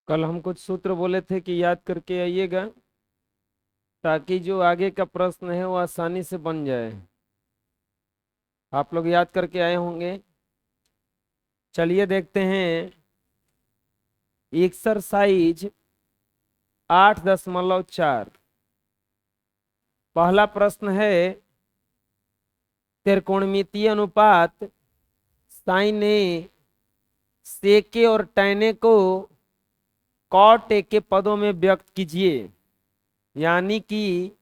कल हम कुछ सूत्र बोले थे कि याद करके आइएगा, ताकि जो आगे का प्रश्न है वो आसानी से बन जाए। आप लोग याद करके आए होंगे। चलिए देखते हैं। एक्सरसाइज 8.4। पहला प्रश्न है, त्रिकोणमितीय अनुपात साइन ए सेक ए और टैन ए को कॉट ए के पदों में व्यक्त कीजिए। यानी कि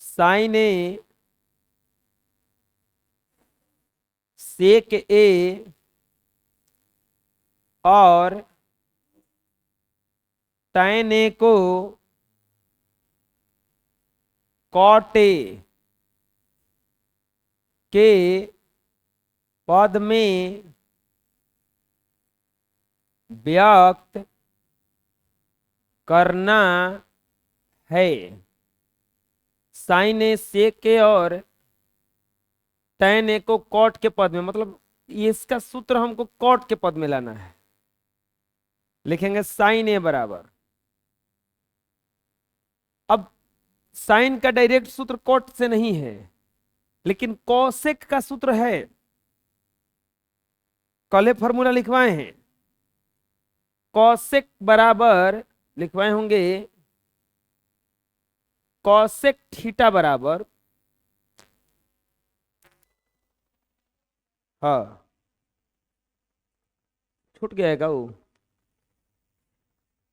साइन ए सेक ए और टैन ए को कॉट ए के पद में व्यक्त करना है। साइन ए सेक ए और टैन ए को कॉट के पद में, मतलब इसका सूत्र हमको कॉट के पद में लाना है। लिखेंगे साइन ए बराबर, अब साइन का डायरेक्ट सूत्र कॉट से नहीं है, लेकिन कॉसेक का सूत्र है। कल फॉर्मूला लिखवाए हैं। कॉसेक बराबर लिखवाए होंगे, कॉसेक थीटा बराबर, हाँ छूट गया है वो,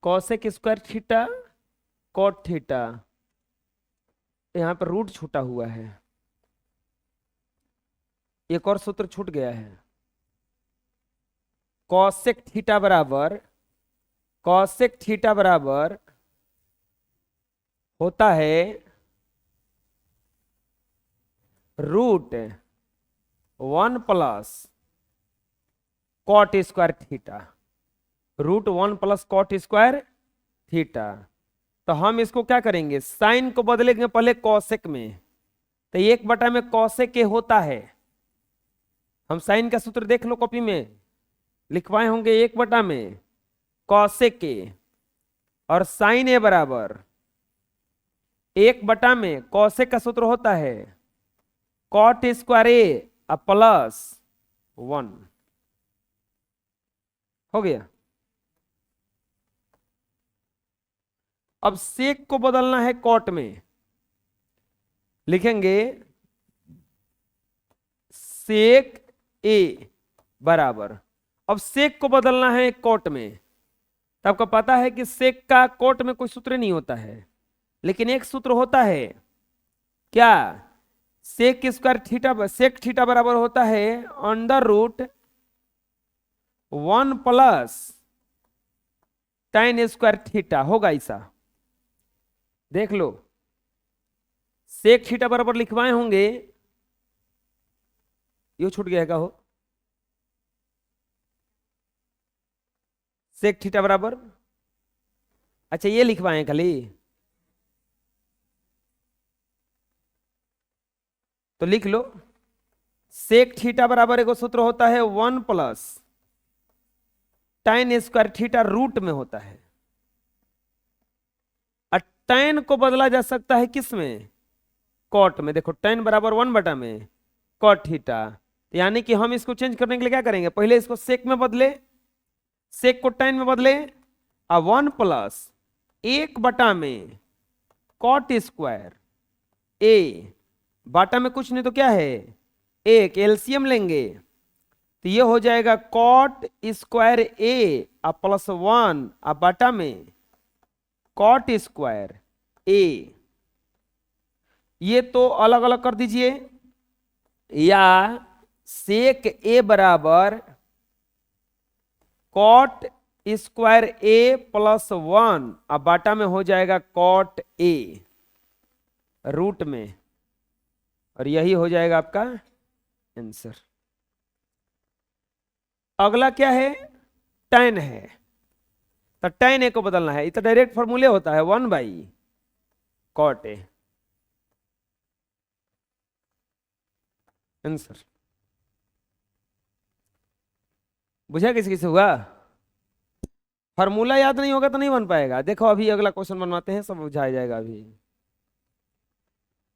cosec square theta cot theta. यहाँ पर रूट छूटा हुआ है, एक और सूत्र छूट गया है। कॉसेक थीटा बराबर, कॉसेक थीटा बराबर होता है √1 plus cot square theta. √1 plus cot square theta. तो हम इसको क्या करेंगे, साइन को बदलेंगे पहले कॉसेक में। तो 1 में कॉसेक के होता है। हम साइन का सूत्र देख लो, कॉपी में लिखवाए होंगे। 1 में कॉसेक के और साइन ए बराबर 1 में कॉसेक का सूत्र होता है कॉट स्क्वायर ए प्लस 1। हो गया। अब सेक को बदलना है कॉट में। लिखेंगे सेक ए बराबर, अब सेक को बदलना है कॉट में। तो आपको पता है कि सेक का कॉट में कोई सूत्र नहीं होता है, लेकिन एक सूत्र होता है। क्या? Sec square theta, sec theta बराबर होता है √1 प्लस टैन स्क्वायर थीटा। होगा ऐसा, देख लो। सेक थीटा बराबर लिखवाए होंगे, ये छूट गया का हो। सेक थीटा बराबर, अच्छा ये लिखवाए खाली, तो लिख लो। सेक थीटा बराबर एक सूत्र होता है 1 plus tan square theta root में होता है। और टैन को बदला जा सकता है किस में? कॉट में। देखो टैन बराबर 1 में कॉट थीटा, यानी कि हम इसको चेंज करने के लिए क्या करेंगे, पहले इसको सेक में बदले, सेक को टैन में बदले, और 1 प्लस 1 में कॉट स्क्वायर ए, बाटा में कुछ नहीं तो क्या है, एक एलसीएम लेंगे। तो ये हो जाएगा कॉट स्क्वायर ए प्लस 1 बाटा में कॉट स्क्वायर ए। ये तो अलग अलग कर दीजिए, या सेक ए बराबर कॉट स्क्वायर ए प्लस 1 बाटा में हो जाएगा कॉट ए रूट में, और यही हो जाएगा आपका आंसर। अगला क्या है, टैन है। तो टैन ए को बदलना है, ये तो डायरेक्ट फॉर्मूले होता है 1/कॉट ए। आंसर बुझा किसी किसी हुआ? फॉर्मूला याद नहीं होगा तो नहीं बन पाएगा। देखो अभी अगला क्वेश्चन बनवाते हैं, सब बुझा जाएगा अभी।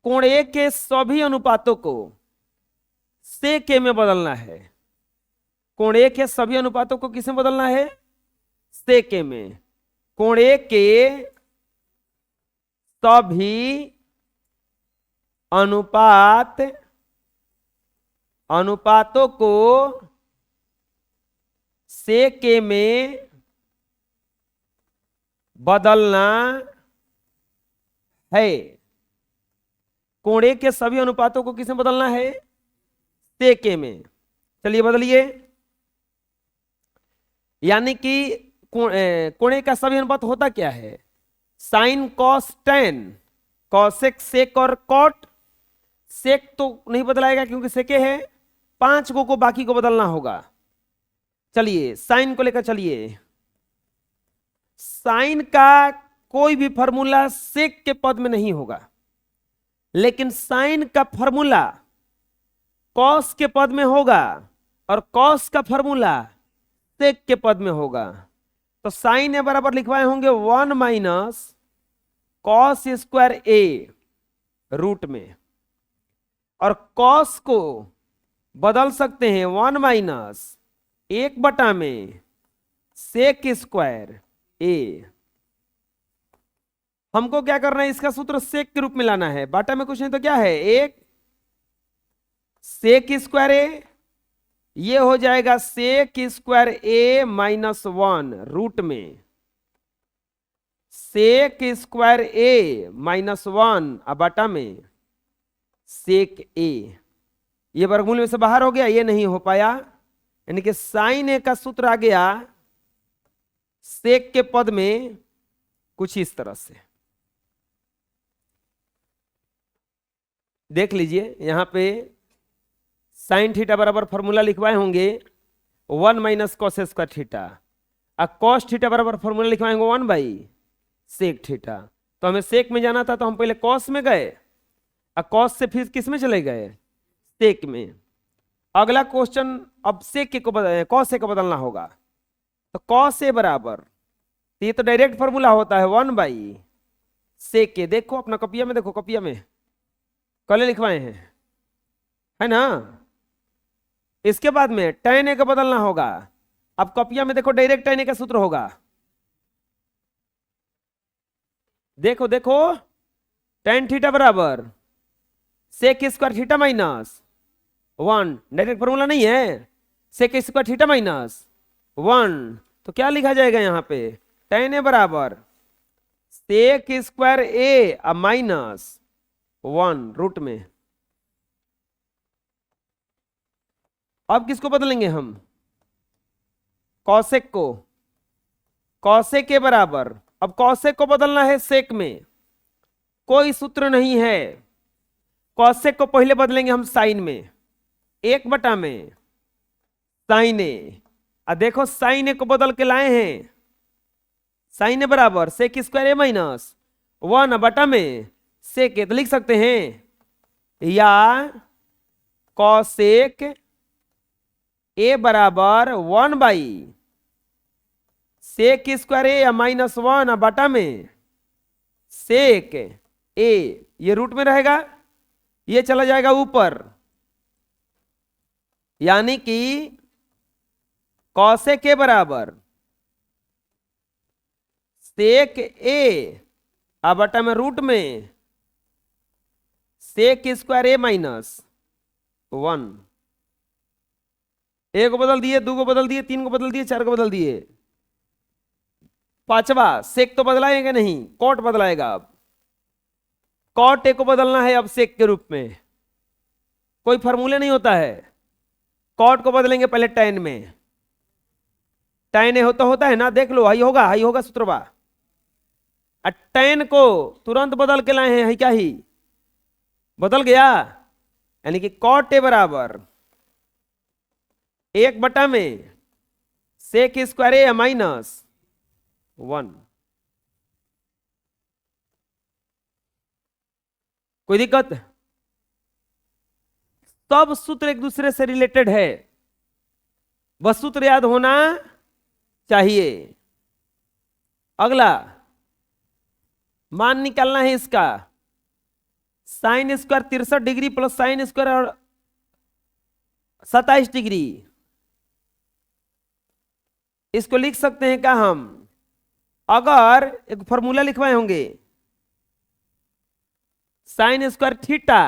कोण ए के सभी अनुपातों को सेक ए में बदलना है। कोण ए के सभी अनुपातों को किसमें बदलना है? सेक ए में। कोण ए के सभी अनुपातों को सेक ए में बदलना है। कोण ए के सभी अनुपातों को किसमें बदलना है? सेक ए में। चलिए बदलिए। यानी कि कोण ए का सभी अनुपात होता क्या है? Sine cos tan, cosec sec और कॉट। सेक तो नहीं बदलाएगा क्योंकि सेके है। 5 को बाकी को बदलना होगा। चलिए साइन को लेकर चलिए। साइन का कोई भी फॉर्मूला सेक के पद में नहीं होगा, लेकिन साइन का फॉर्मूला कॉस के पद में होगा और कॉस का फॉर्मूला सेक के पद में होगा। तो साइन ए बराबर लिखवाए होंगे 1 माइनस कॉस स्क्वायर ए रूट में, और कॉस को बदल सकते हैं 1 माइनस 1 में सेक स्क्वायर ए। हमको क्या करना है? इसका सूत्र सेक के रूप में लाना है। बाटा में कुछ नहीं तो क्या है? 1 सेक स्क्वायर ए, ये हो जाएगा सेक स्क्वायर ए माइनस 1 रूट में सेक स्क्वायर ए माइनस 1 अब बाटा में सेक ए। ये वर्गमूल में से बाहर हो गया, ये नहीं हो पाया। यानी कि साइन ए का सूत्र आ गया सेक के पद में कुछ इस तरह से। देख लीजिए यहां पे साइन थीटा बराबर फॉर्मूला लिखवाए होंगे 1 माइनस कॉस स्क्वायर थीटा, और कॉस थीटा बराबर फॉर्मूला लिखवाए होंगे 1 बाई सेक थीटा। तो हमें सेक में जाना था तो हम पहले कॉस में गए, और कॉस से फिर किस में चले गए? सेक में। अगला क्वेश्चन अब सेक को कॉस ए को बदलना होगा। तो कॉस ए बराबर, ये तो डायरेक्ट फॉर्मूला होता है 1 बाई सेक ए। देखो अपना कॉपिया में, देखो कॉपिया में कल लिखवाए हैं, है ना। इसके बाद में tan ए का बदलना होगा। अब कॉपिया में देखो डायरेक्ट tan ए का सूत्र होगा। देखो देखो tan थीटा बराबर sec square theta minus 1, direct formula नहीं है। सेक स्क्वायर थीटा माइनस 1, तो क्या लिखा जाएगा यहां पे? tan ए बराबर sec square A minus 1 root में। अब किसको बदलेंगे हम? कॉसेक को। कॉसेक के बराबर, अब कॉसेक को बदलना है सेक में, कोई सूत्र नहीं है। कॉसेक को पहले बदलेंगे हम साइन में, 1 में साइन ए। और देखो साइन ए को बदल के लाए हैं, साइन ए बराबर सेक स्क्वायर ए माइनस 1 में सेक ए। तो लिख सकते हैं या कॉसेक ए बराबर 1 by sec square A minus 1 में सेक ए। ये रूट में रहेगा, ये चला जाएगा ऊपर, यानी कि कॉसेक ए बराबर सेक ए में रूट में सेक स्क्वायर ए माइनस 1। 1 को बदल दिए, 2 को बदल दिए, 3 को बदल दिए, 4 को बदल दिए। 5वां सेक तो बदलाएगा नहीं, कॉट बदलाएगा। अब कॉट ए को बदलना है अब सेक के रूप में, कोई फॉर्मूले नहीं होता है। कॉट को बदलेंगे पहले tan में, tan ए होता है ना, देख लो हाई होगा सूत्रवा। tan को तुरंत बदल के लाए हैं, है क्या ही बदल गया। यानी कि कॉट ए बराबर 1 में सेक स्क्वायर ए माइनस 1। कोई दिक्कत? सब सूत्र एक दूसरे से रिलेटेड है। बस सूत्र याद होना चाहिए। अगला मान निकालना है इसका, sign square 63 degree plus sine square और 27 डिग्री। इसको लिख सकते हैं क्या हम, अगर एक फॉर्मूला लिखवाए होंगे, साइन स्क्वायर थीटा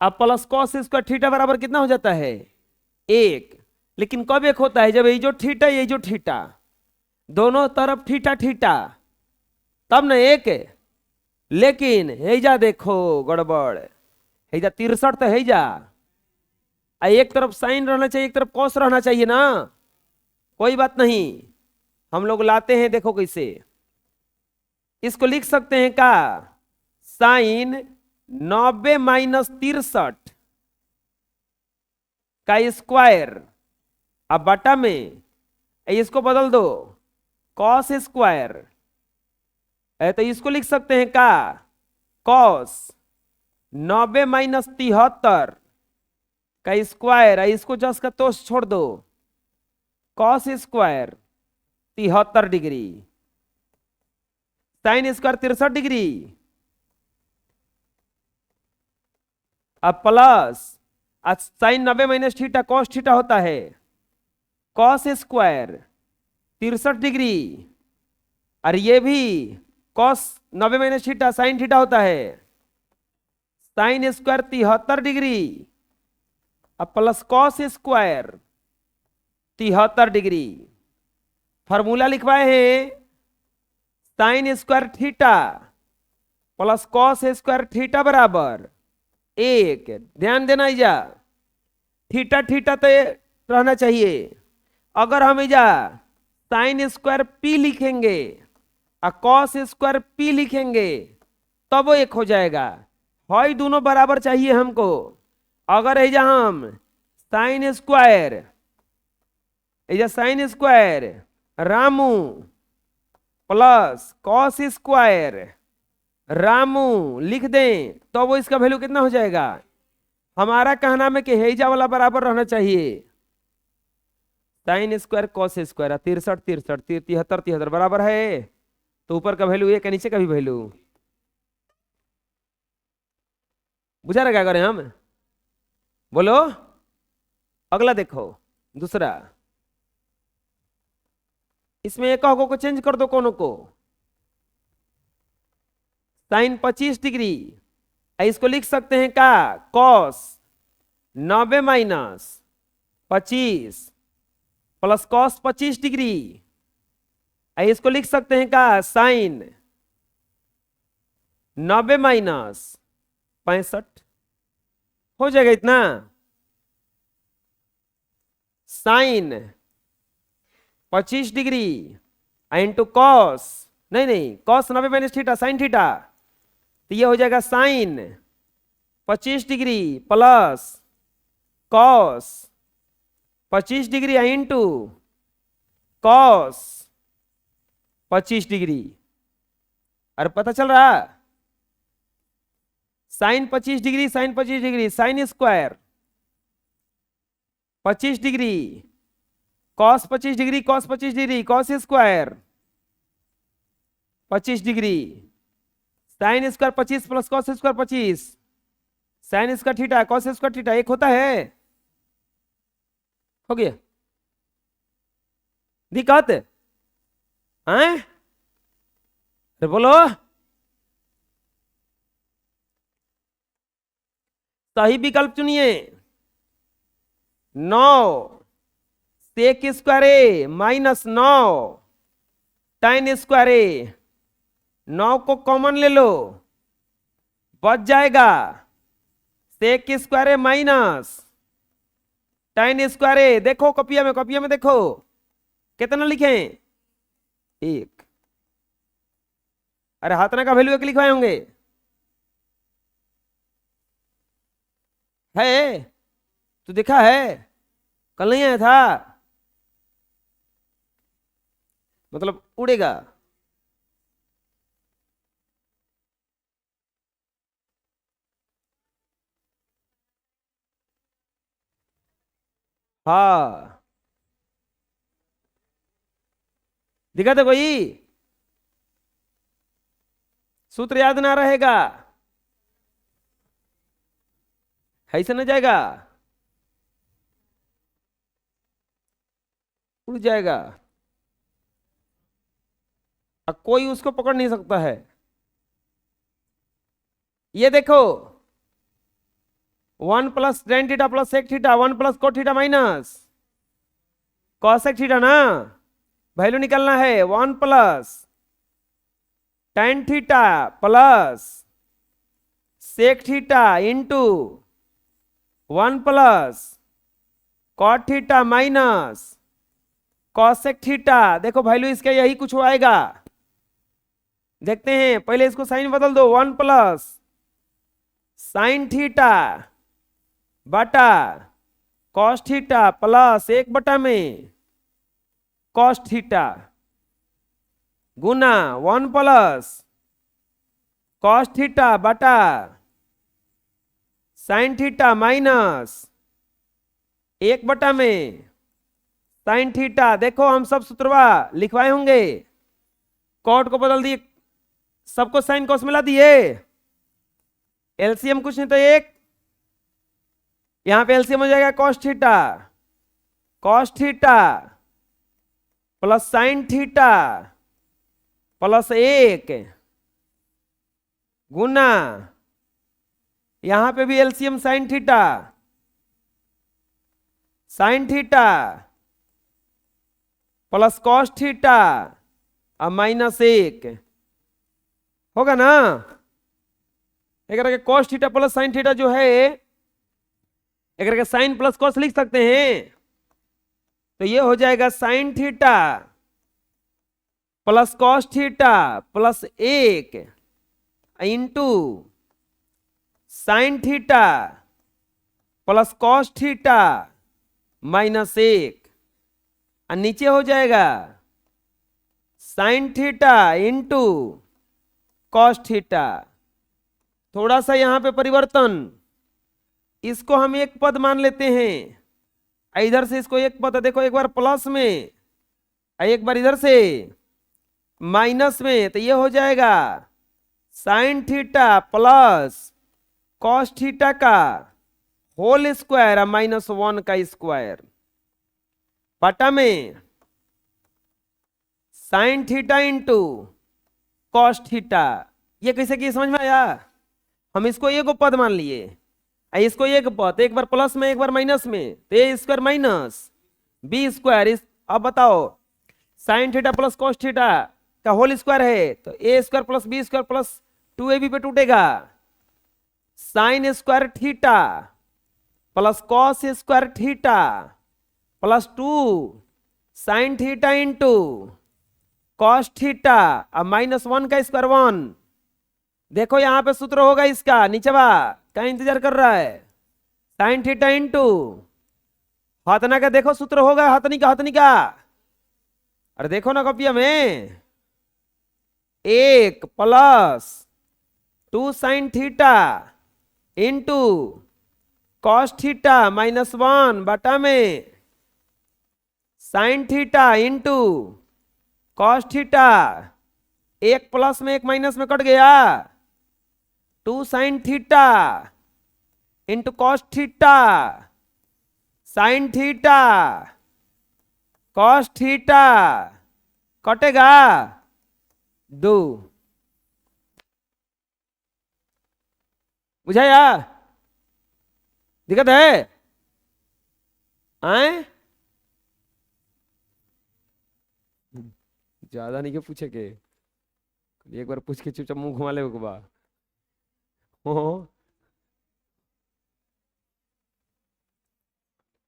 अब प्लस कॉस स्क्वायर थीटा बराबर कितना हो जाता है, 1। लेकिन कब एक होता है, जब ये जो थीटा ये जो थीटा दोनों तरफ थीटा थीटा, तब ना एक है। लेकिन हेजा देखो गड़बड़, हेजा 63 तो हेजा, एक तरफ साइन रहना चाहिए एक तरफ कॉस रहना चाहिए ना। कोई बात नहीं, हम लोग लाते हैं, देखो कैसे इसको लिख सकते हैं का, साइन 90 माइनस 63 का स्क्वायर, अब बटा में इसको बदल दो कॉस स्क्वायर, तो इसको लिख सकते हैं का, कॉस 90 माइनस 73 का स्क्वायर, इसको जस्ट का तो छोड़ दो, cos square 73 degree, sine square 63 degree, अब plus sine 90 minus theta cos theta होता है, कॉस स्क्वायर 63 डिग्री, और ये भी cos 90 minus theta sine theta होता है, साइन स्क्वायर 73 डिग्री, अब plus cos square 73 degree. Formula लिखवाए हैं, sine square theta plus cos square theta बराबर 1। ध्यान देना इजा, थीटा थीटा तो रहना चाहिए। अगर हम इजा साइन स्क्वायर पी लिखेंगे और कॉस स्क्वायर पी लिखेंगे तब वो एक हो जाएगा, हॉय दोनों बराबर चाहिए हमको। अगर इजा हम साइन स्क्वायर, इजा sine square Ramu plus cos square Ramu लिख दें तो वो इसका वैल्यू कितना हो जाएगा, हमारा कहना में कि हेजा वाला बराबर रहना चाहिए, साइन स्क्वायर कॉस स्क्वायर 63 63 73 73 बराबर है, तो ऊपर का वैल्यू एक है नीचे का भी वैल्यू। बुझा रहा क्या करें हम, बोलो। अगला देखो दूसरा, इसमें एक को चेंज कर दो, कोनो को साइन 25 डिग्री, इसको लिख सकते हैं का, cos 90 minus 25 plus cos 25 degree, इसको लिख सकते हैं का, साइन 90 माइनस 65 हो जाएगा इतना, साइन 25 डिग्री इंटू कॉस, नहीं cos 90 minus theta sine theta, तो ये हो जाएगा sine 25 degree plus cos 25 degree into cos 25 degree. अरे पता चल रहा, sine 25 degree sine 25 degree sine square 25 degree cos 25 degree cos 25 degree cos square 25 degree, sine square 25 plus cos square 25, sine square theta cos square theta एक होता है, हो गया दिक्कत हैं? अरे बोलो, सही विकल्प चुनिए। 9 सेक स्क्वायर ए माइनस 9 टाइन स्क्वायर ए, 9 को कॉमन ले लो, बच जाएगा सेक स्क्वायर ए माइनस टाइन स्क्वायर ए। देखो कॉपिया में देखो कितना लिखें, 1। अरे हाथना का वैल्यू 1 लिखवाए होंगे, है तो देखा है, कल नहीं आया था, मतलब उड़ेगा। हाँ दिक्कत है कोई? सूत्र याद ना रहेगा, ऐसे न जाएगा, उड़ जाएगा, अब कोई उसको पकड़ नहीं सकता है। ये देखो 1 plus tan theta plus sec theta, 1 plus cot theta minus cosec theta ना, वैल्यू निकालना है 1 plus tan theta plus sec theta into 1 plus cot theta minus cosec theta. देखो वैल्यू इसका यही कुछ आएगा, देखते हैं। पहले इसको साइन बदल दो, 1 प्लस साइन थीटा बटा कॉस थीटा प्लस 1 बटा में कॉस थीटा गुना 1 प्लस कॉस थीटा बटा साइन थीटा माइनस 1 बटा में साइन थीटा। देखो हम सब सूत्रवा लिखवाए होंगे, कॉट को बदल दिए, सबको साइन कॉस मिला दिए, एलसीएम कुछ नहीं तो एक, यहां पे एलसीएम हो जाएगा cos theta plus sign theta plus 1 गुना, यहां पे भी LCM sign theta plus cos theta और माइनस 1 होगा ना। एक करके cos theta plus sine theta जो है, एक करके साइन प्लस कॉस लिख सकते हैं, तो ये हो जाएगा sine theta plus cos theta plus 1 into sine theta plus cos theta minus 1, और नीचे हो जाएगा sine theta into cos theta. थोड़ा सा यहां पे परिवर्तन, इसको हम एक पद मान लेते हैं, इधर से इसको एक पद, देखो एक बार प्लस में एक बार इधर से माइनस में, तो ये हो जाएगा sine theta plus cos theta का होल स्क्वायर और -1 का स्क्वायर बटा में sign theta into cos theta. ये कैसे किया समझ में आया? हम इसको एक पद मान लिए, इसको एक पद, एक बार प्लस में एक बार माइनस में, तो A square minus B square. अब बताओ sine theta plus cos theta का होल स्क्वायर है, तो A square plus B square plus 2ab पे टूटेगा, sine square theta plus cos square theta plus 2 sine theta into cos theta और -1 का square 1। देखो यहां पे सूत्र होगा इसका, नीचेवा क्या इंतजार कर रहा है, साइन थीटा इंटू हथना का, देखो सूत्र होगा हथनी का, अरे देखो ना कॉपिया में, 1 plus 2 sine theta into cos theta -1 बटा में sign theta into cos theta, एक प्लस में एक माइनस में कट गया, 2 sine theta into cos theta sine theta cos theta कटेगा 2। बुझाया? दिक्कत है? आए ज्यादा नहीं के पूछे के, एक बार पूछ के चुपचाप मुंह घुमा ले बा।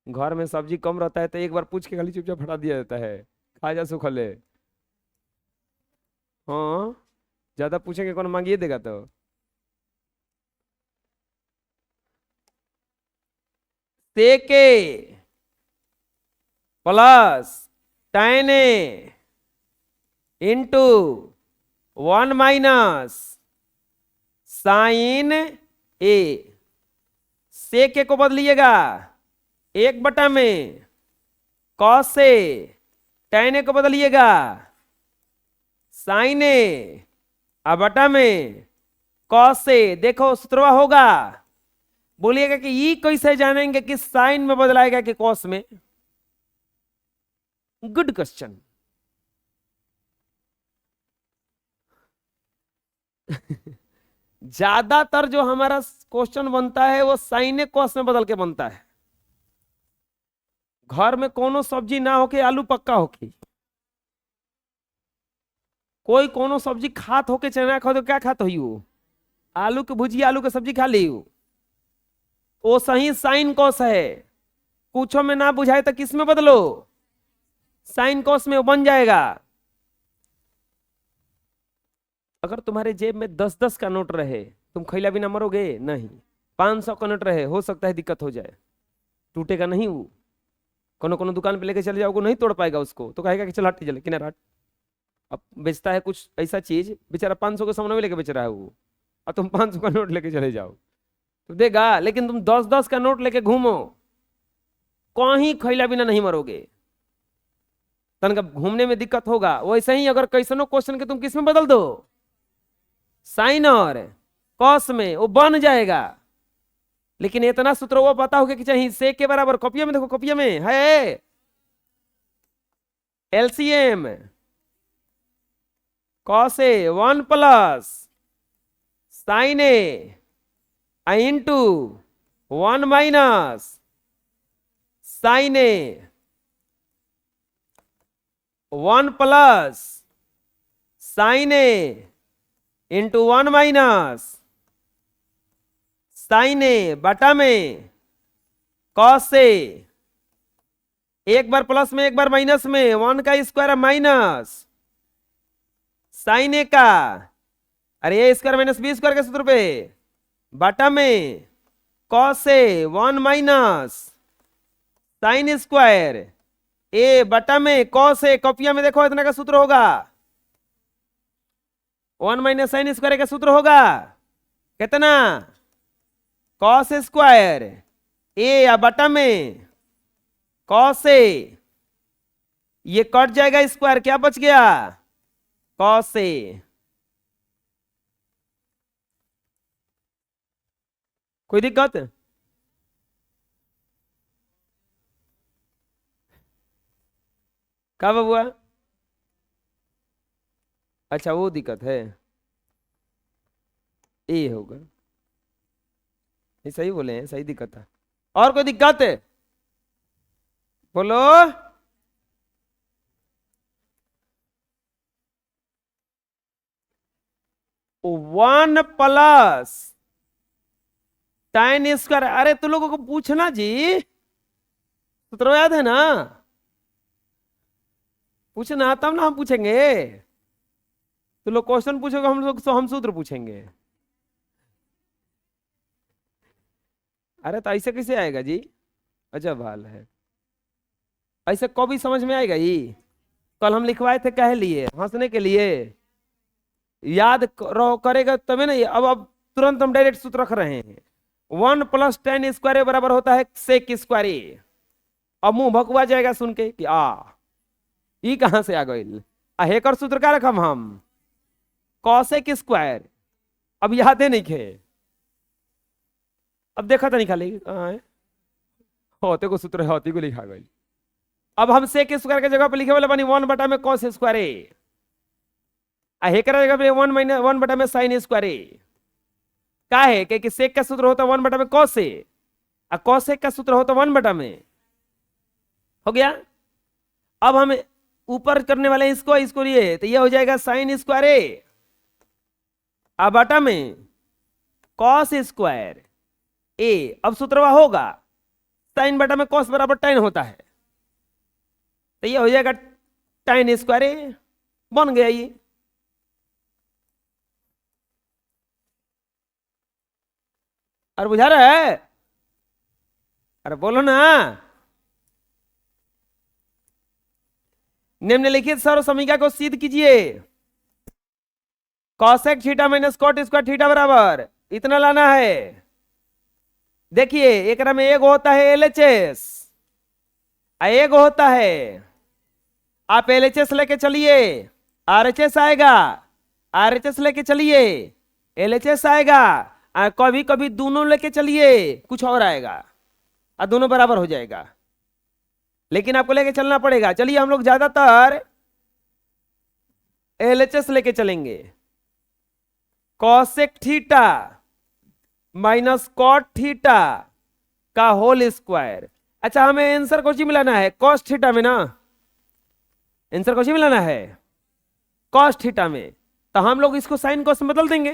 घर में सब्जी कम रहता है तो एक बार पूछ के खाली चुपचाप हटा दिया जाता है, खा जा सुखले। हाँ ज्यादा पूछेंगे कौन मांगिए देगा तो। सेके प्लस tan ए इंटू 1 माइनस साइन ए, सेक ए को बदलिएगा 1 बटा में कॉस से, tan ए को बदलिएगा साइन ए अब बटा में कॉस ए। देखो सूत्रवा होगा, बोलिएगा कि ये कैसे जानेंगे कि साइन में बदलाएगा कि कॉस में। Good question. ज्यादातर जो हमारा क्वेश्चन बनता है वो साइन कॉस में बदल के बनता है। घर में कोनो सब्जी ना होके आलू पक्का होके, कोई कोनो सब्जी खात होके चाहे ना खात हो, क्या खात हो वो आलू की भुजिया, आलू की सब्जी खा ली वो सही साइन कॉस है। कुछो में ना बुझाए तो किस में बदलो, साइन कॉस में बन जाएगा। अगर तुम्हारे जेब में 10-10 का नोट रहे, तुम खैला बिना मरोगे नहीं। 500 का नोट रहे, हो सकता है दिक्कत हो जाए, टूटेगा नहीं वो। कोनो कोनो दुकान पे लेके चले जाओगे, नहीं तोड़ पाएगा उसको, तो कहेगा कि चल हट चले किनारा हट। अब बेचता है कुछ ऐसा चीज, बेचारा 500 का सामान में लेके बेच रहा है वो, और तुम 500 का नोट लेके चले जाओ तो देगा। लेकिन तुम 10-10 का नोट लेके घूमो, कहीं खैला बिना नहीं मरोगे। तनका घूमने में दिक्कत होगा। वैसे ही अगर कैसनो क्वेश्चन के तुम किस में बदल दो, साइन और कॉस में, वो बन जाएगा। लेकिन इतना सूत्र वो पता होगा कि चाहिए से के बराबर। कॉपिया में देखो, कॉपिया में है LCM cos A 1 plus sign A into 1 minus sine A 1 plus sign A into 1 minus sine ए बटा में कॉस ए। एक बार प्लस में एक बार माइनस में, 1 का स्क्वायर माइनस साइन ए का, अरे ए स्क्वायर माइनस बी स्क्वायर के सूत्र पे, बटा में cos A 1 minus sine square ए बटा में कॉस ए। कॉपिया में देखो इतना का सूत्र होगा, 1 माइनस साइन स्क्वायर का सूत्र होगा कितना, कॉस स्क्वायर ए या बटा में कॉस ए। ये कट जाएगा स्क्वायर, क्या बच गया, कॉस ए। कोई दिक्कत, कब हुआ? अच्छा वो दिक्कत है, ए होगा। ये सही बोले हैं, सही दिक्कत है। और कोई दिक्कत है बोलो। 1 प्लस tan स्क्वायर। अरे तुम लोगों को पूछना जी, सूत्र याद है ना, पूछना तब ना हम पूछेंगे। तो लोग क्वेश्चन पूछोगे, हम लोग हम सूत्र पूछेंगे। अरे तो ऐसे कैसे आएगा जी, अजब हाल है। ऐसे कभी समझ में आएगा ये? कल हम लिखवाए थे कह लिए हंसने के लिए, याद करेगा तभी ना। अब तुरंत हम डायरेक्ट सूत्र रख रहे हैं। 1 प्लस tan स्क्वायर बराबर होता है सेक स्क्वायर ए। अब मुंह भकुआ जाएगा सुन के कि ये कहां से आ गई। हेकर सूत्र का रखम हम, कॉसेक स्क्वायर। अब याद है नहीं खे, अब देखा था नहीं खाली कहाँ है, होते को सूत्र है, होती को लिखा गई। अब हम सेक स्क्वायर के जगह पे लिखे वाला बनी 1 बटा में कॉस स्क्वायर ए, हेकर जगह पे 1 माइनस 1 बटा में साइन स्क्वायर ए। क्या है कि सेक का सूत्र होता है 1 बटा में कॉस ए, और कॉसेक का सूत्र होता है 1 बटा में। हो गया। अब हम ऊपर करने वाले इसको इसको लिए, तो ये हो जाएगा साइन स्क्वायर ए अब बटा में कॉस स्क्वायर ए। अब सूत्रवा होगा साइन बटा में कॉस बराबर tan होता है, तो ये हो जाएगा tan स्क्वायर ए। बन गया ये। और बुझा रहा है? अरे बोलो ना। निम्नलिखित सर्व समीकरण को सिद्ध कीजिए। Cosec theta minus cot square theta बराबर इतना लाना है। देखिए एक में एक होता है एलएचएस, एक होता है, आप एलएचएस लेके चलिए आरएचएस आएगा, आरएचएस लेके चलिए, एलएचएस आएगा, कभी कभी दोनों लेके चलिए, कुछ और आएगा और दोनों बराबर हो जाएगा, लेकिन आपको लेके चलना पड़ेगा। चलिए हम लोग ज्यादातर एलएचएस लेके चलेंगे। Cosec theta minus cot theta का होल स्क्वायर। अच्छा, हमें आंसर कौन सी मिलाना है? कॉस थीटा में ना, आंसर कौन सी मिलाना है? कॉस थीटा में। तो हम लोग इसको साइन कॉस में बदल देंगे।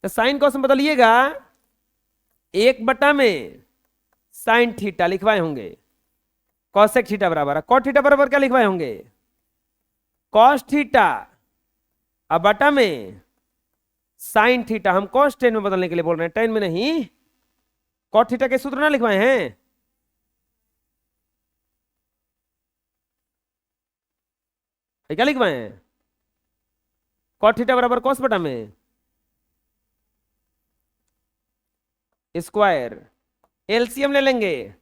तो साइन कॉस में बदलिएगा, 1/में साइन थीटा लिखवाए होंगे, कॉसेक थीटा बराबर है, कॉट थीटा बराबर क्या लिखवाए होंगे? कॉस थीटा, अब बटा में साइन थीटा। हम कॉस टेन में बदलने के लिए बोल रहे हैं, टेन में नहीं। कॉट थीटा के सूत्र ना लिखवाए हैं? क्या लिखवाए हैं? कॉट थीटा बराबर कॉस बटा में स्क्वायर, एलसीएम ले लेंगे,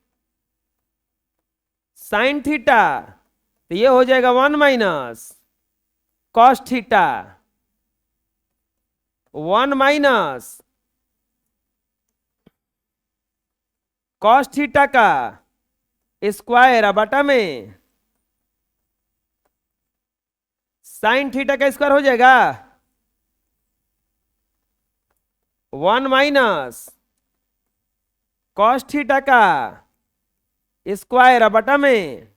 साइन थीटा तो ये हो जाएगा 1 minus cos theta, 1 minus cos theta का स्क्वायर बटा में साइन थीटा का स्क्वायर हो जाएगा 1 माइनस कॉस थीटा का स्क्वायर बटा में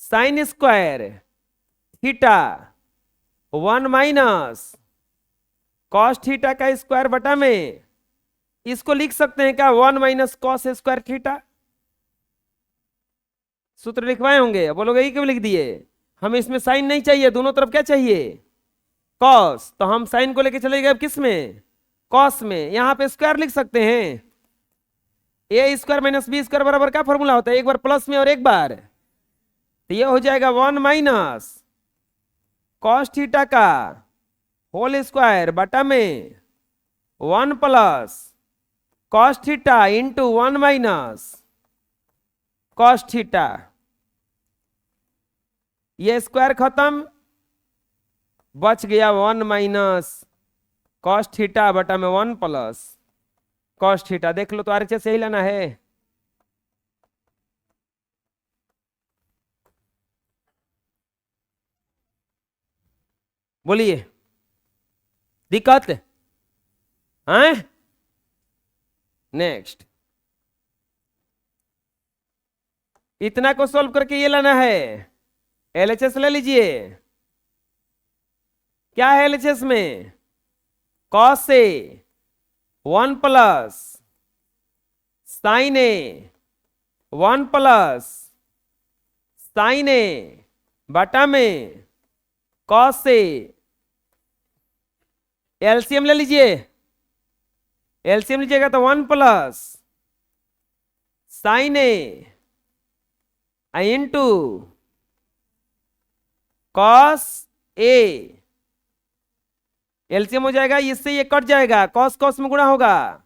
sign square theta, 1 minus cos theta का स्क्वायर बटा में, इसको लिख सकते हैं क्या? 1 माइनस कॉस स्क्वायर थीटा। सूत्र लिखवाए होंगे, बोलोगे ये क्यों लिख दिए? हमें इसमें साइन नहीं चाहिए, दोनों तरफ क्या चाहिए? कॉस। तो हम साइन को लेके चले गए किस में? कॉस में। यहां पे स्क्वायर लिख सकते हैं, ए स्क्वायर माइनस बी स्क्वायर बराबर क्या फॉर्मूला होता है? एक बार प्लस में और एक बार, तो ये हो जाएगा 1 माइनस कॉस थीटा का होल स्क्वायर बटा में 1 plus cos theta into 1 minus cos theta. ये स्क्वायर खत्म, बच गया 1 माइनस कॉस थीटा बटा में 1 प्लस कॉस थीटा। देख लो तो आरएचएस सही लेना है। बोलिए, दिक्कत है? नेक्स्ट, इतना को सॉल्व करके ये लाना है। एलएचएस ले लीजिए। क्या है एलएचएस में? Cos A 1 plus sign A 1 plus sign ए बटा में कॉस ए। एलसीएम ले लीजिए, एलसीएम लीजिएगा तो 1 plus sign A into cos A. LCM हो जाएगा, इससे ये कट जाएगा, कॉस कॉस में गुणा होगा,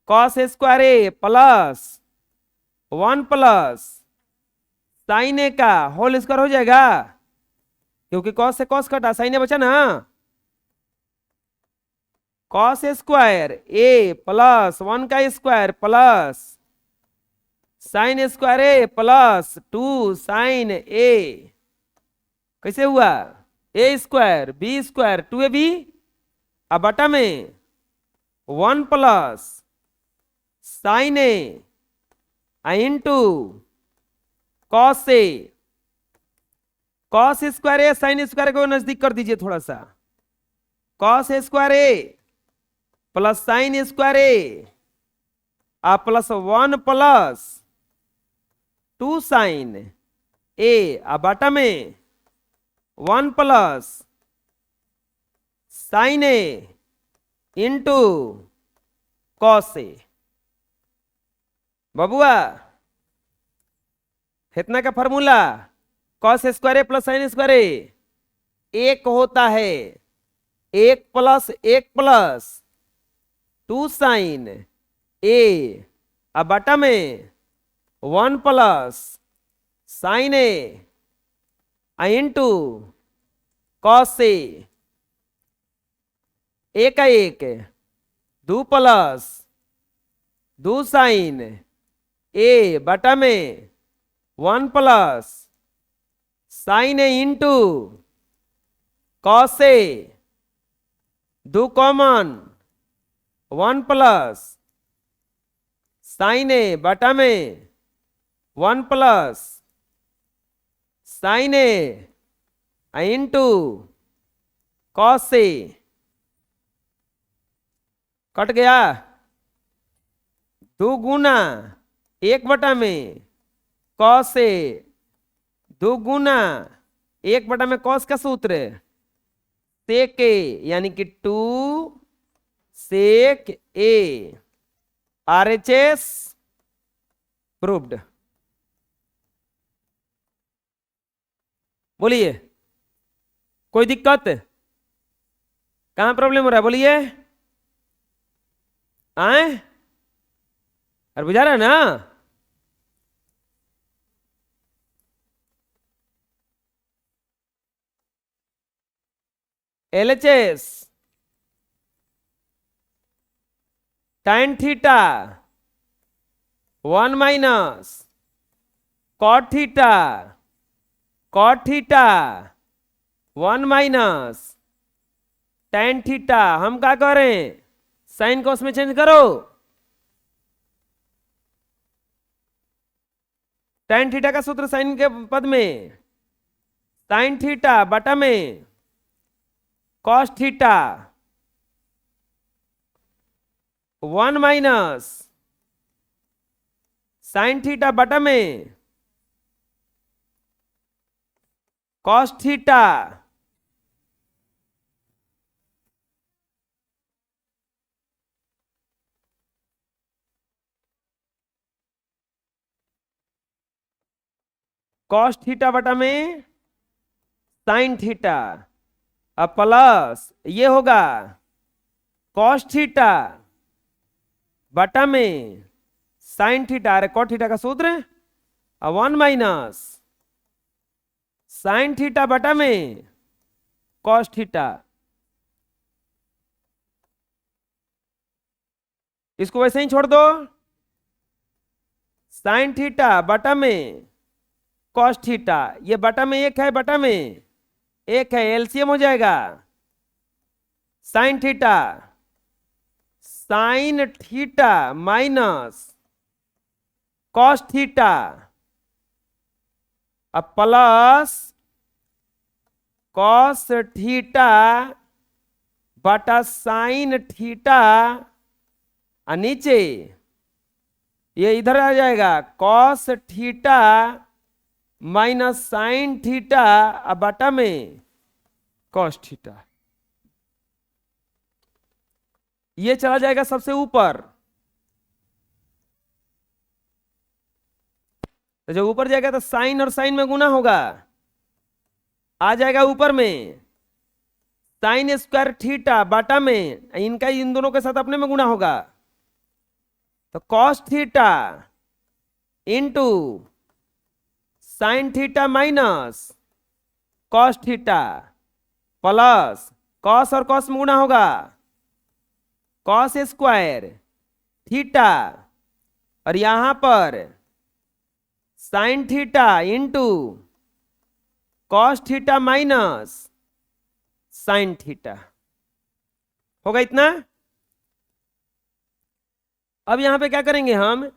cos square A plus 1 plus sign ए का होल स्क्वायर हो जाएगा, क्योंकि कॉस से कॉस कटा, साइन ए बचा ना। कॉस स्क्वायर ए प्लस 1 का square plus sign square A plus 2 sine ए, कैसे हुआ? ए स्क्वायर बी स्क्वायर 2ab, अब बटा में 1 plus sign A into cos A. Cos square A sine square को नजदीक कर दीजिए थोड़ा सा, cos square A plus sign square A plus 1 plus 2 sine ए, अब बटा में 1 plus sign A into cos A. बबुआ, इतना का formula cos square A plus sign square ए एक होता है, 1 प्लस 2 साइन ए, अब बटा में 1 plus sign A into cos से ए का एक दो प्लस दो साइन ए बटा में one plus sign A into cos A दो कॉमन वन प्लस साइन ए बटा में one plus sign A into cos A cut गया दो गुना एक बटा में कॉस ए दो गुना एक बटा में कॉस का सूत्र सेक ए यानी कि two sec A RHS proved. बोलिए कोई दिक्कत कहां प्रॉब्लम हो रहा है बोलिए आए अरे बुझा रहा है ना। LHS tan theta one minus cot theta one minus tan theta. हम क्या करें साइन कॉस में चेंज करो tan थीटा का सूत्र साइन के पद में sin थीटा बटा में cos theta one minus sine theta बटा में कॉस थीटा कॉस थीटा बटा में साइन थीटा अब प्लस ये होगा कॉस थीटा बटा में साइन थीटा अरे कॉट थीटा का सूत्र अब वन माइनस साइन थीटा बटा में कॉस थीटा। इसको वैसे ही छोड़ दो साइन थीटा बटा में कॉस थीटा ये बटा में एक है बटा में एक है एलसीएम हो जाएगा sine theta minus cos theta अब प्लस कॉस थीटा बटा साइन थीटा और नीचे ये इधर आ जाएगा cos theta minus sine theta और बटा में कॉस थीटा। ये चला जाएगा सबसे ऊपर तो जब ऊपर जाएगा तो साइन और साइन में गुना होगा आ जाएगा ऊपर में साइन स्क्वायर थीटा बटा में इनका इन दोनों के साथ अपने में गुना होगा तो cos theta into sine theta minus cos theta plus cos और कॉस में गुना होगा कॉस स्क्वायर थीटा और यहां पर sign theta into cos theta minus sine theta होगा इतना। अब यहां पे क्या करेंगे हम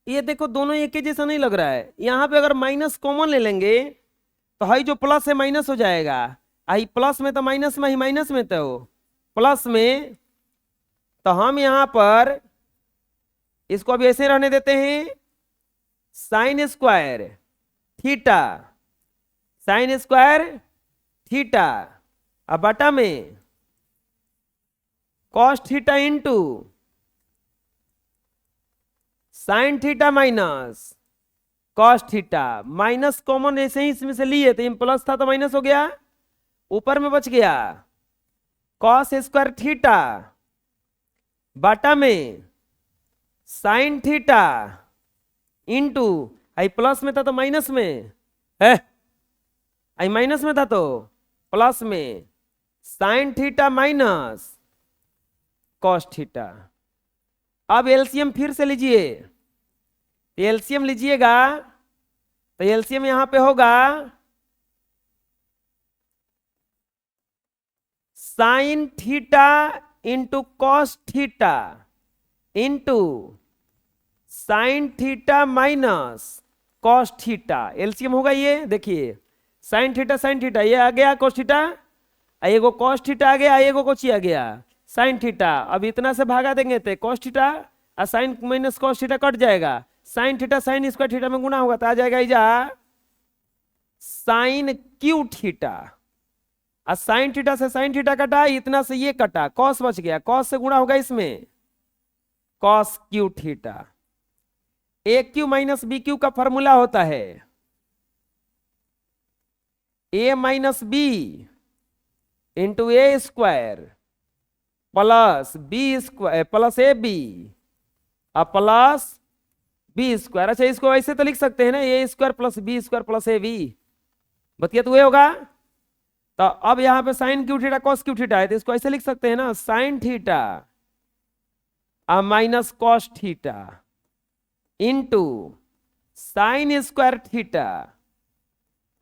ये देखो दोनों एक ही जैसा नहीं लग रहा है यहां पे अगर माइनस कॉमन ले लेंगे तो हाई जो प्लस है माइनस हो जाएगा आई प्लस में तो माइनस में ही माइनस में तो प्लस में तो हम यहां पर इसको अभी ऐसे रहने देते हैं साइन स्क्वायर थीटा अब बटा में cos theta into sine theta minus cos theta minus common ऐसे ही इसमें से लिए तो प्लस था तो माइनस हो गया ऊपर में बच गया कॉस स्क्वायर थीटा बटा में साइन थीटा इंटू आई प्लस में था तो माइनस में है आई माइनस में था तो प्लस में sign theta minus cos theta. अब एलसीएम फिर से लीजिए, एलसीएम लीजिएगा तो एलसीएम यहां पे होगा sign theta into cos theta into sine theta minus cos theta. LCM होगा ये, देखिए साइन थीटा ये आ गया, कॉस थीटा एगो कॉस थीटा आ गया, एगो कोची आ गया साइन थीटा। अब इतना से भागा देंगे तो कॉस थीटा और sine minus cos theta cut जाएगा, sine theta sine square theta में गुना होगा तो आ जाएगा इजा साइन क्यू थीटा। और साइन थीटा से साइन थीटा कटा, इतना से ये कटा, कॉस बच गया, कॉस से गुणा होगा इसमें cos Q theta. A Q minus B Q का फॉर्मूला होता है A minus B into A square plus B square plus A B और प्लस बी स्क्वायर। अच्छा इसको ऐसे तो लिख सकते हैं ना, A square plus B square plus A B, बतिया तो ये होगा। तो अब यहां पे sine Q theta cos Q theta है तो इसको ऐसे लिख सकते हैं ना, sign theta minus cos theta into sine square theta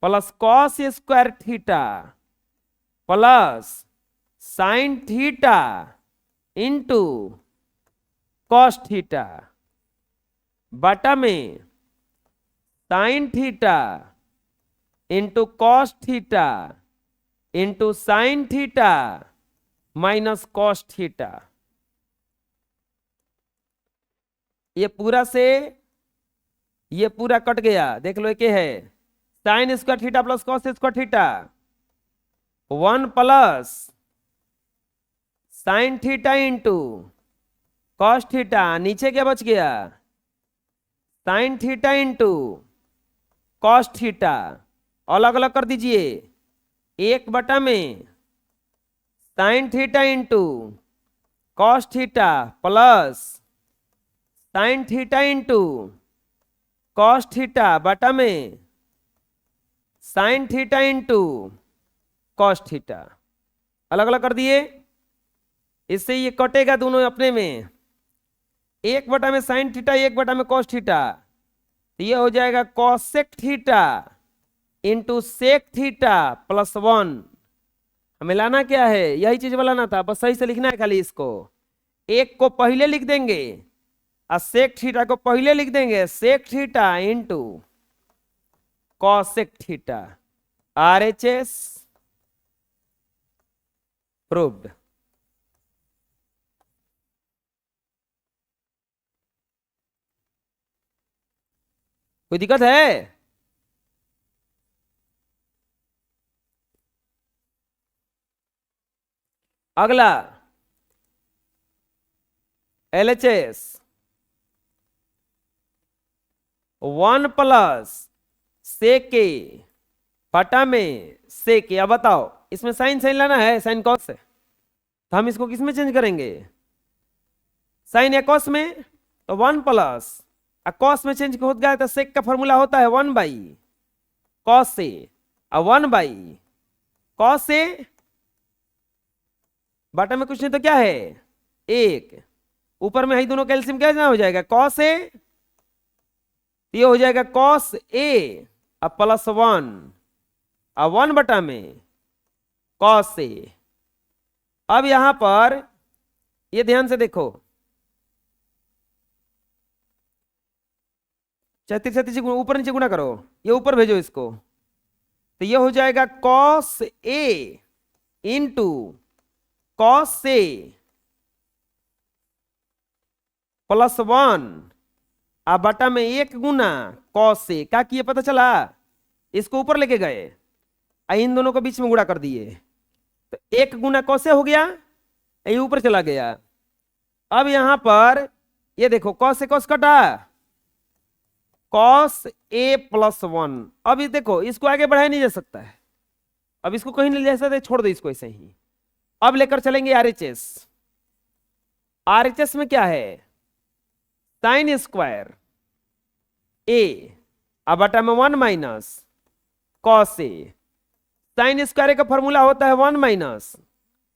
plus cos square theta plus sign theta into cos theta बटा में sign theta into cos theta into sine theta minus cos theta. ये पूरा से ये पूरा कट गया, देख लो एक है sine square theta plus cos square theta 1 plus sign theta into cos theta, नीचे क्या बच गया sign theta into cos theta, अलग अलग कर दीजिए, एक बटा में sign theta into cos theta plus sign theta into cos theta बटा में sign theta into cos theta, अलग अलग कर दिए। इससे ये कटेगा दोनों अपने में, एक बटा में साइन थीटा एक बटा में कॉस थीटा, ये हो जाएगा cosec theta into sec theta plus 1। हमें लाना क्या है, यही चीज लाना था, बस सही से लिखना है खाली। इसको एक को पहले लिख देंगे और सेक थीटा को पहले लिख देंगे, sec theta into cosec theta. RHS proved. कोई दिक्कत है? अगला एलएचएस 1 प्लस सेके बटा में सेके। अब बताओ इसमें साइन साइन लाना है, साइन कॉस से, तो हम इसको किस में चेंज करेंगे, साइन या कॉस में। तो 1 प्लस कॉस में चेंज हो गया तो सेक का फॉर्मूला होता है 1 बाई कॉस से और 1 बाई कॉस से बटा में कुछ नहीं तो क्या है एक, ऊपर में ही दोनों कैल्शियम क्या हो जाएगा कॉस ए, ये हो जाएगा कॉस ए और प्लस 1 और 1 बटा में कॉस ए। अब यहां पर ये ध्यान से देखो, 36 ऊपर नीचे गुणा करो, ये ऊपर भेजो इसको, तो ये हो जाएगा कॉस ए इंटू कॉस से प्लस 1 और बटा में 1 गुना कॉस से। क्या किए पता चला, इसको ऊपर लेके गए इन दोनों को बीच में गुणा कर दिए, तो 1 गुना कॉस से हो गया, ये ऊपर चला गया। अब यहां पर ये देखो कॉस से कॉस कटा, कॉस ए प्लस 1। अब ये देखो इसको आगे बढ़ाया नहीं जा सकता है, अब इसको कहीं नहीं ले जा सकते, छोड़ दो इसको ऐसे ही। अब लेकर चलेंगे आरएचएस। आरएचएस में क्या है साइन स्क्वायर ए अब बटा में 1 माइनस कॉस ए साइन स्क्वायर का फॉर्मूला होता है 1 माइनस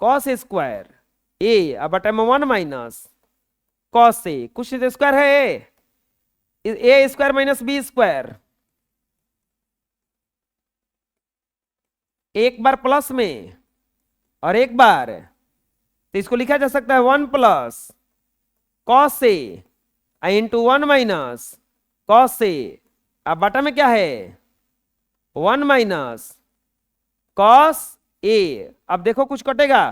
कॉस स्क्वायर ए, अब बटा में 1 माइनस कॉस ए, कुछ स्क्वायर है A square minus B square, एक बार प्लस में और एक बार, तो इसको लिखा जा सकता है 1 plus cos A into 1 minus cos ए, अब बटा में क्या है 1 माइनस कॉस ए। अब देखो कुछ कटेगा,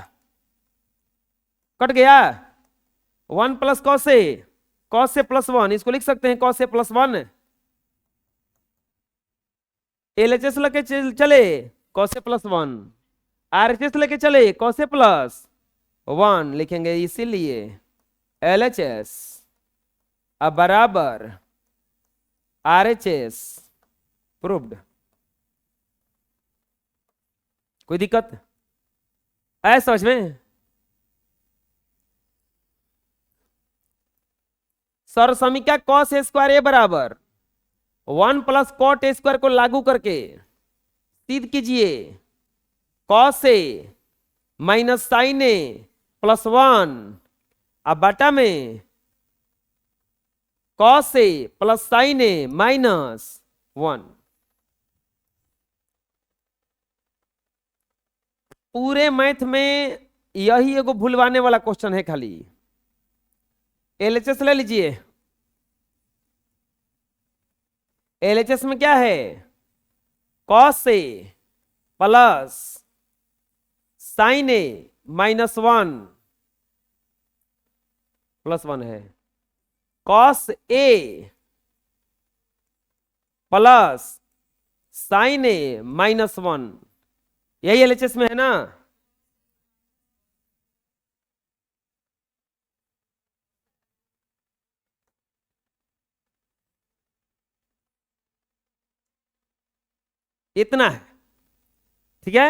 कट गया 1 प्लस कॉस ए प्लस 1, इसको लिख सकते हैं कॉस ए प्लस 1, एलएचएस लेके चले कॉस ए प्लस 1, आरएचएस लेके चले कॉस ए प्लस 1 लिखेंगे, इसीलिए एलएचएस अब बराबर आरएचएस प्रूव्ड। कोई दिक्कत है समझ में? सर समीकरण कॉस ए स्क्वायर ए बराबर 1 प्लस कॉट ए स्क्वायर को लागू करके सिद्ध कीजिए cos A minus sine A plus 1, अब बटा में cos A plus sign A minus 1। पूरे मैथ में यही एगो भूलवाने वाला क्वेश्चन है खाली। एलएचएस ले लीजिए, एलएचएस में क्या है cos A plus sign A minus 1 plus 1 है, cos A plus sign A minus 1, यही एलएचएस में है ना। इतना है, ठीक है।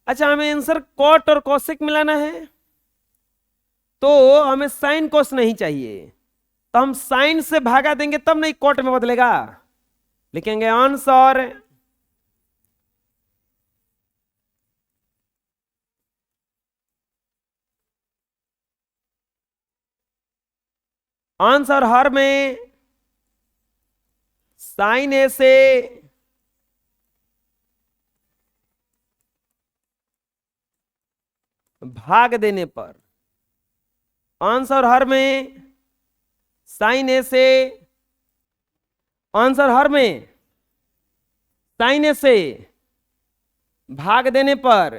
अच्छा हमें आंसर कॉट और कॉसेक मिलाना है, तो हमें साइन कोस नहीं चाहिए, तो हम साइन से भागा देंगे तब नहीं कॉट में बदलेगा। लिखेंगे आंसर आंसर हर में साइन ए से भाग देने पर, आंसर हर में साइन ए से, आंसर हर में साइन ए से भाग देने पर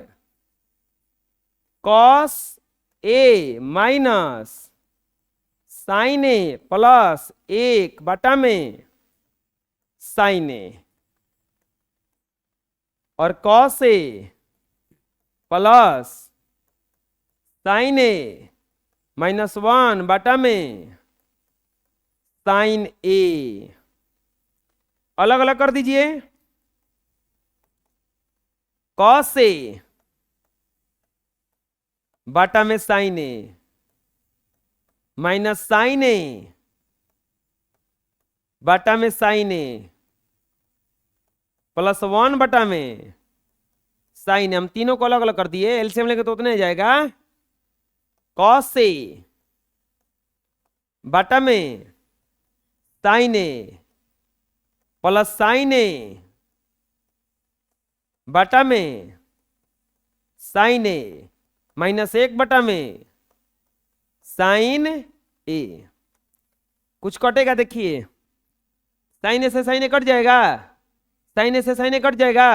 cos A minus sine A plus 1 बटा में साइन ए, और cos A plus sign A minus 1 बटा में साइन ए, अलग अलग कर दीजिए। कॉस ए बटा में साइन ए माइनस साइन ए बटा में साइन ए प्लस 1 बटा में साइन, हम तीनों को अलग अलग कर दिए, एलसीएम लेके तो उतने ही जाएगा। कॉस ए बटा में साइन ए प्लस साइन ए बटा में साइन ए माइनस 1 बटा में साइन ए, कुछ कटेगा देखिए, साइन ए से साइन ए कट जाएगा, साइन ए से साइन ए कट जाएगा,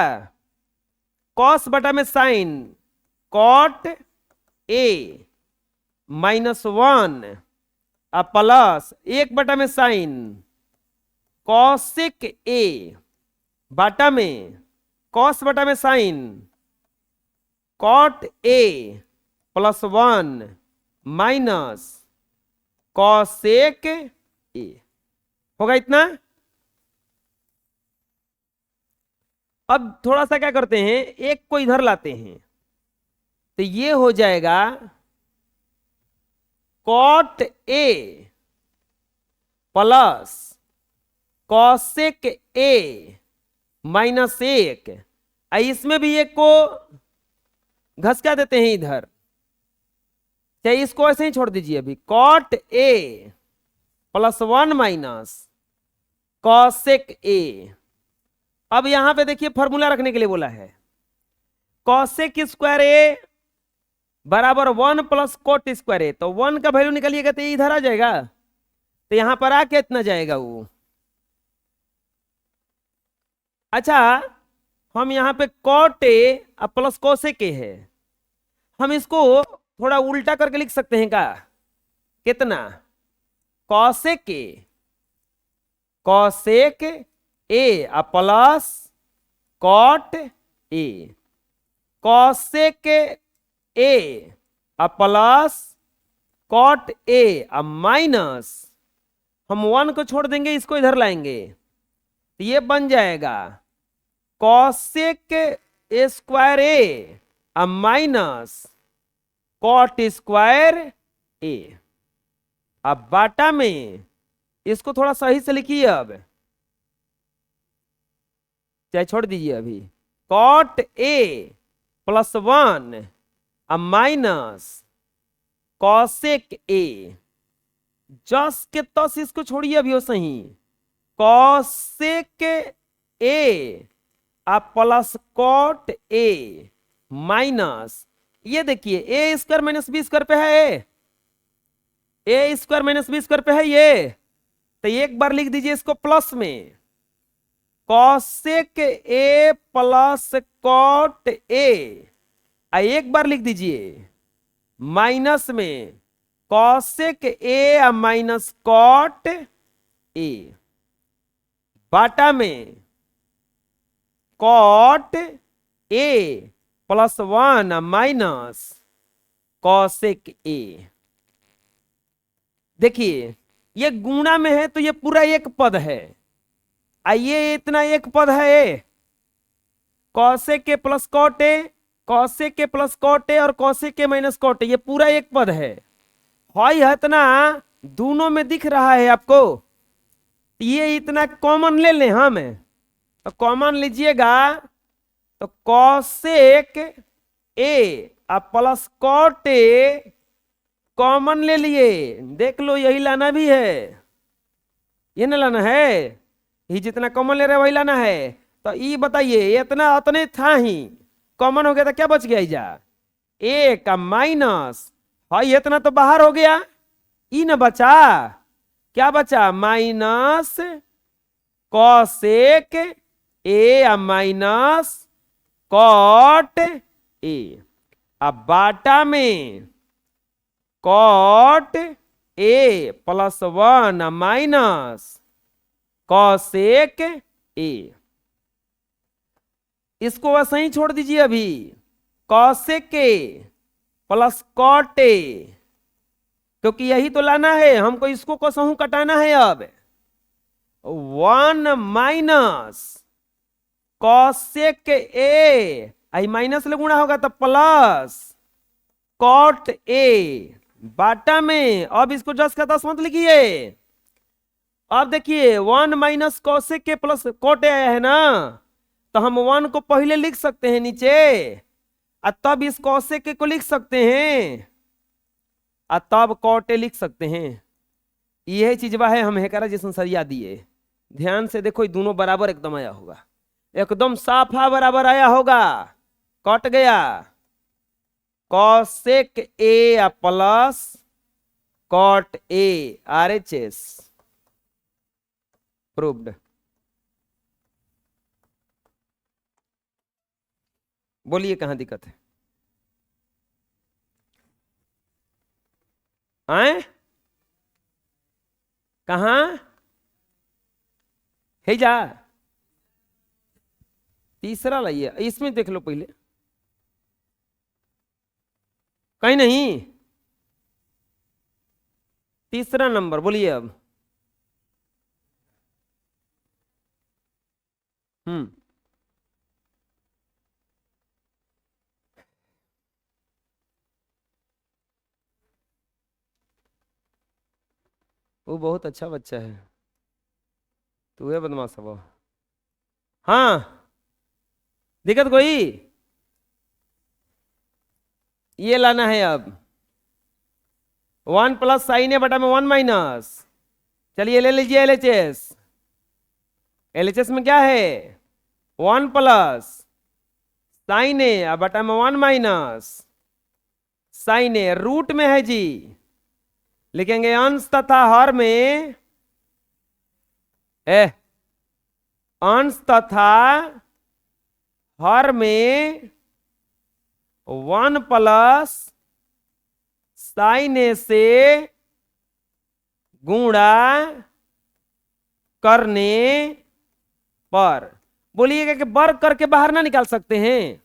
कॉस बटा में sine cot A minus 1 plus 1 बटा में साइन कॉसिक ए बटा में कॉस बटा में sine cot A plus 1 minus cosec A, होगा इतना। अब थोड़ा सा क्या करते हैं, एक को इधर लाते हैं, तो ये हो जाएगा cot A plus cosec A minus 1 इसमें भी एक को घसका देते हैं इधर, चाहे इसको ऐसे ही छोड़ दीजिए अभी। Cot A plus 1 minus cosec A. अब यहां पे देखिए फॉर्मूला रखने के लिए बोला है, कॉसेक स्क्वायर ए बराबर 1 प्लस कोट स्क्वायर ए। तो 1 का वैल्यू निकालिएगा तो ये इधर आ जाएगा, तो यहां पर आके इतना जाएगा वो। अच्छा, हम यहां पे cot A plus cosec A है, हम इसको थोड़ा उल्टा करके लिख सकते हैं क्या? कितना? Cosec A plus cot A, cosec A plus cot A minus, हम 1 को छोड़ देंगे, इसको इधर लाएंगे तो ये बन जाएगा cosec A square A minus cot square A. अब बाटा में इसको थोड़ा सही से लिखिए, अब चाहे छोड़ दीजिए अभी। Cot A plus 1 minus cosec A, जस के तस इसको छोड़िए अभी, हो सही। Cosec A plus cot A minus, ये देखिए A square minus B square पे है, A square minus B square पे है ये, तो एक बार लिख दीजिए इसको प्लस में, cosec A plus cot A. एक बार लिख दीजिए माइनस में cosec A minus cot A, बाटा में cot A plus 1 minus cosec A. देखिए ये गुणा में है तो ये पूरा एक पद है, ये इतना एक पद है, कॉसेक के प्लस कॉट ए, कॉसेक के प्लस कॉट ए और कॉसेक के माइनस कॉट ए, ये पूरा एक पद है। है इतना दोनों में दिख रहा है आपको, ये इतना कॉमन ले लें हम, तो कॉमन लीजिएगा तो cosec A plus cot A common ले लिए, देख लो यही लाना भी है, ये ना लाना है, ये जितना कॉमन ले रहे वही लाना है। तो ये बताइए इतना उतने था ही, कॉमन हो गया तो क्या बच गया जा, ए का माइनस, है इतना तो बाहर हो गया, ई ना बचा, क्या बचा? Minus cosec A minus cot A. अब बाटा में cot A plus 1 minus cosec A, इसको वैसे ही छोड़ दीजिए अभी, cosec A plus cot A, क्योंकि यही तो लाना है हमको, इसको कसहूं कटाना है। अब 1 माइनस कॉसेक ए, आई माइनस ले गुणा होगा तो प्लस कॉट ए, बाटा में अब इसको 10 का 10 मत लिखिए। अब देखिए 1 माइनस कॉसेक के प्लस कॉट ए आया है ना, तो हम 1 को पहले लिख सकते हैं नीचे, और तब इस कॉसेक को लिख सकते हैं, और तब कॉट ए लिख सकते हैं। यही चीजवा है हम हेकरा जैसे सरिया दिए, ध्यान से देखो, ये दोनों बराबर एकदम आया होगा, एकदम साफा बराबर आया होगा, कट गया। Cosec A plus cot A, RHS proved. बोलिए कहां दिक्कत है? आए कहां है जा, तीसरा लाइए, इसमें देख लो पहले, कहीं नहीं, तीसरा नंबर बोलिए अब। वो बहुत अच्छा बच्चा है, तू है बदमाश वो। हाँ दिक्कत कोई? ये लाना है अब 1 प्लस साइन ए बटा में 1 माइनस। चलिए ले लीजिए एलएचएस। एलएचएस में क्या है? 1 प्लस साइन ए बटा में 1 माइनस साइन ए, रूट में है जी, लिखेंगे अंश तथा हर में अंश तथा हर में 1 प्लस साइन ए से गुणा करने पर। बोलिएगा कि वर्ग करके बाहर ना निकाल सकते हैं?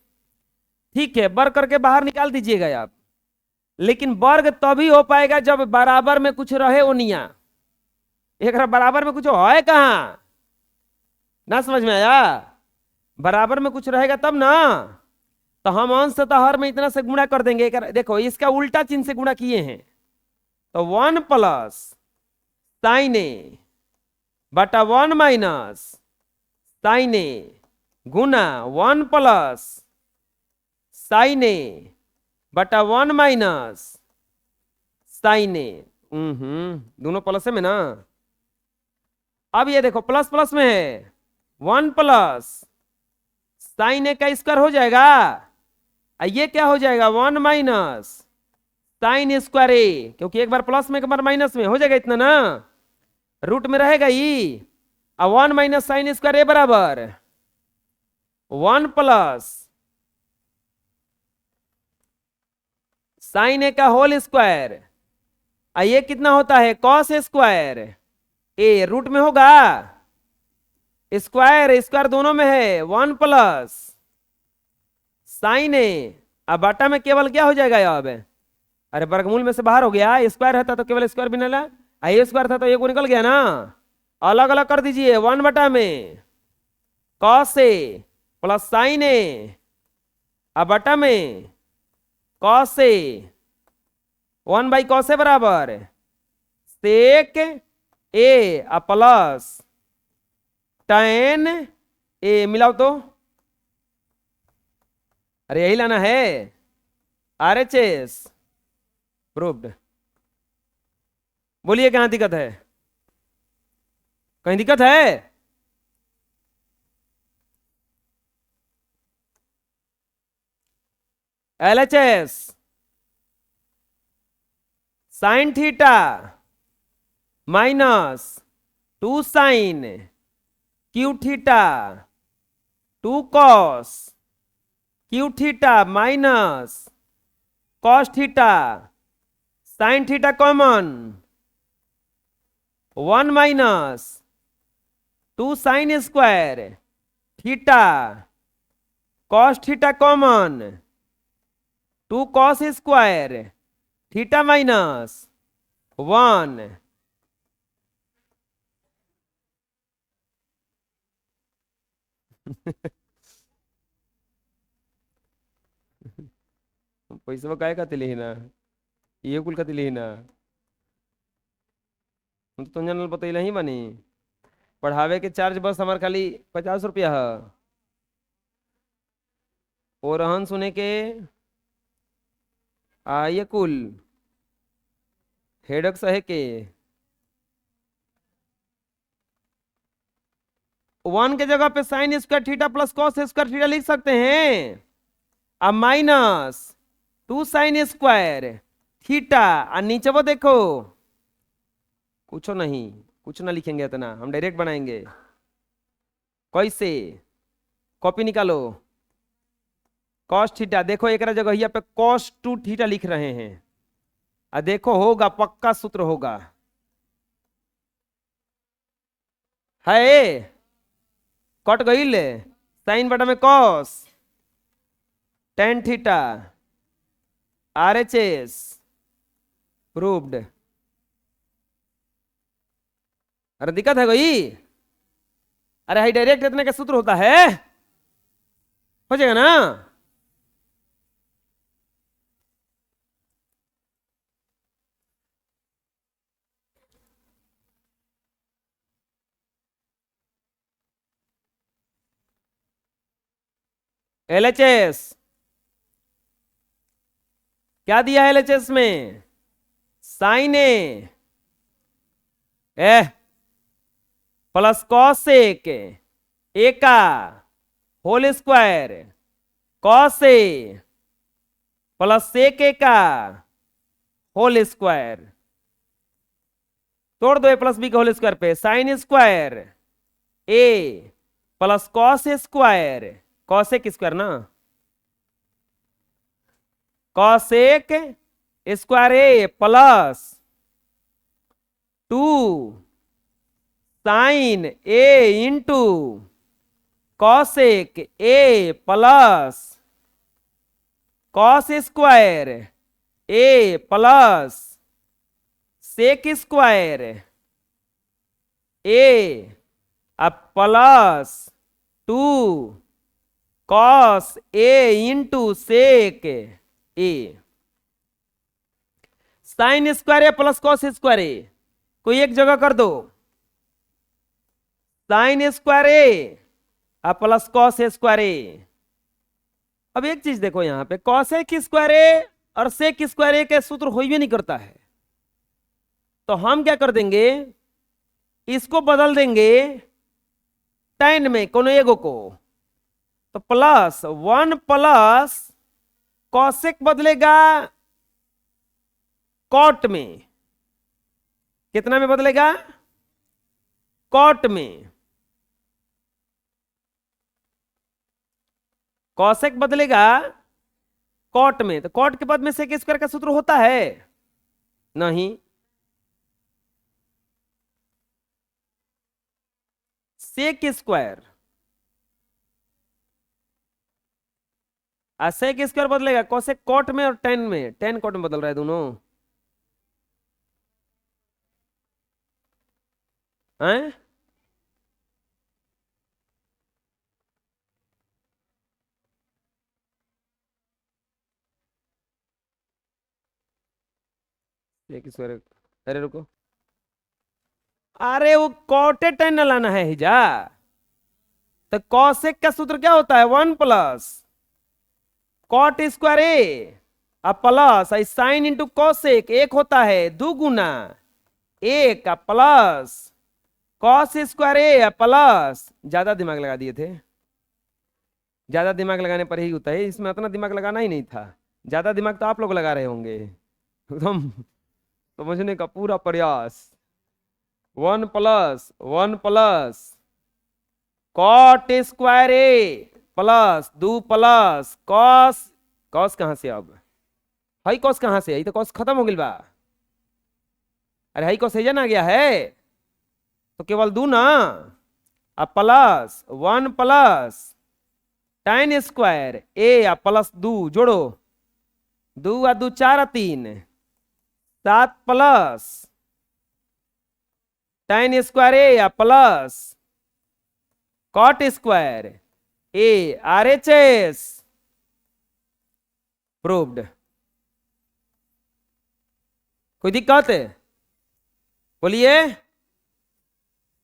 ठीक है, वर्ग करके बाहर निकाल दीजिएगा आप, लेकिन वर्ग तभी हो पाएगा जब बराबर में कुछ रहे ओनिया। एक बराबर में कुछ है कहां? ना समझ में आया? बराबर में कुछ रहेगा तब ना, तो हम अंश तथा हर में इतना से गुणा कर देंगे। देखो इसका उल्टा चिन्ह से गुणा किए हैं, तो 1 प्लस साइन ए बटा 1 माइनस साइन ए गुना 1 प्लस साइन ए बटा 1 माइनस साइन ए। दोनों प्लस में ना। अब ये देखो प्लस प्लस में है, 1 प्लस साइन ए का स्क्वायर हो जाएगा, ये क्या हो जाएगा 1 माइनस साइन स्क्वायर ए, क्योंकि एक बार प्लस में एक बार माइनस में हो जाएगा इतना ना, रूट में रहेगा ही। अब 1 माइनस साइन स्क्वायर ए बराबर 1 प्लस साइन ए का होल स्क्वायर, ये कितना होता है कॉस स्क्वायर ए, रूट में होगा, स्क्वायर स्क्वायर दोनों में है 1 प्लस साइन ए, अब बटा में केवल क्या हो जाएगा अब? अरे वर्गमूल में से बाहर हो गया, स्क्वायर रहता तो केवल स्क्वायर भी निकला, ये स्क्वायर था तो ये को निकल गया ना। अलग अलग कर दीजिए, 1 बटा में कॉस ए प्लस साइन ए, अब बटा में cos A 1 by cos A बराबर सेक ए प्लस tan ए, मिलाओ तो। अरे यही लाना है, RHS प्रूव्ड। बोलिए कहां दिक्कत है? कहीं दिक्कत है? LHS sine theta minus 2 sine Q theta 2 cos Q theta minus cos theta sine theta common 1 minus 2 sine square theta cos theta common 2 cos square theta minus 1। पैसा काय खाते लिहिना, ये कुल खाते लिहिना, हम तो तुम बतैला ही बनी। पढ़ावे के चार्ज बस हमारे खाली 50 रुपया है, और रहन सुने के ये कुल हेडक सहे के 1 के जगह पे sine square theta plus cos square theta लिख सकते हैं, अब माइनस 2 साइन स्क्वायर थीटा, और नीचे वो देखो कुछ नहीं, कुछ ना लिखेंगे इतना, हम डायरेक्ट बनाएंगे। कैसे? कॉपी निकालो, कॉस थीटा, देखो एक जगह यहाँ पे कॉस 2 थीटा लिख रहे हैं, देखो होगा पक्का सूत्र होगा, है कट गई ले, साइन बटा में cos tan theta RHS proved. अरे दिक्कत है कोई? अरे हाई डायरेक्ट इतने का सूत्र होता है, हो जाएगा ना। एलएचएस क्या दिया है एलएचएस में? Sine A plus cosec A का whole square cos A plus sec A का होल स्क्वायर, तोड़ दो ए प्लस बी का होल स्क्वायर पे, sine square A plus cos square, cosec square ना, cosec square A plus 2 sine A into cosec A plus cos square A plus sec square A plus 2 cos A into sec A, sine square A plus cos square ए कोई एक जगह कर दो, sign square A plus cos square A. अब एक चीज देखो यहां पे कॉसेक स्क्वायर ए और सेक स्क्वायर ए का सूत्र हो ही नहीं करता है, तो हम क्या कर देंगे, इसको बदल देंगे tan में कोनो एगो को, तो प्लस 1 प्लस कॉसेक बदलेगा कॉट में, कितना में बदलेगा? कॉट में, कॉसेक बदलेगा कॉट में, तो कॉट के बाद में सेक स्क्वायर का सूत्र होता है नहीं, सेक स्क्वायर सेक स्क्वायर बदलेगा कॉसेक कॉट में और टेन में, टेन कॉट में बदल रहा है दोनों हैं? सेक स्क्वायर, अरे रुको, अरे वो कॉटे टेन लाना है हिजा, तो कॉसेक का सूत्र क्या होता है? 1 plus cot square A plus sine into cosec, एक होता है 2 गुना एक plus cos square A plus, ज्यादा दिमाग लगा दिए थे, ज्यादा दिमाग लगाने पर ही होता है, इसमें उतना दिमाग लगाना ही नहीं था, ज्यादा दिमाग तो आप लोग लगा रहे होंगे एकदम समझने का पूरा प्रयास। 1 plus cot square A plus 2 plus cos, cos कहां से, अब हाई कॉस कहां से, तो कॉस खत्म हो गई बा, अरे हाई कॉस है ना गया है, तो केवल 2 ना, अब plus 1 plus tan square A plus 2 जोड़ो, 2 आ 2 4 3 7 plus tan square A plus cot square A RHS proved. कोई दिक्कत है? बोलिए,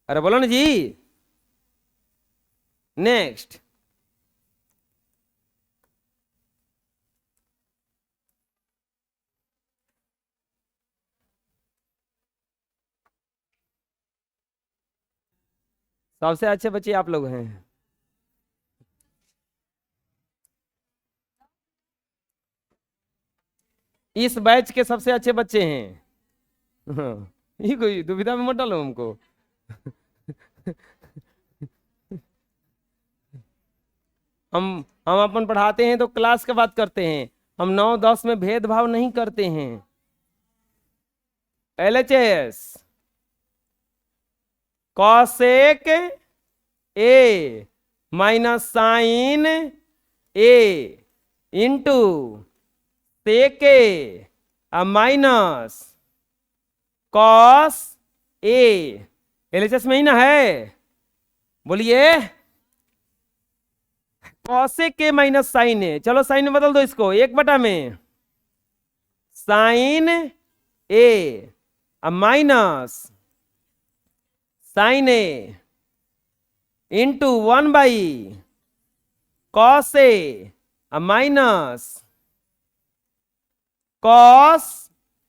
अरे बोलो ना जी। नेक्स्ट, सबसे अच्छे बच्चे आप लोग हैं। इस बैच के सबसे अच्छे बच्चे हैं। हाँ, ये कोई दुविधा में मत डालो हमको। हम अपन पढ़ाते हैं तो क्लास के बात करते हैं, हम 9-10 में भेदभाव नहीं करते हैं। LHS cosec A minus sine A into sec A minus cos A, LHS में ही ना है, बोलिए। Cosec A minus sine A, चलो साइन में बदल दो इसको, 1 में sine A minus sine A into 1/, cos A minus cos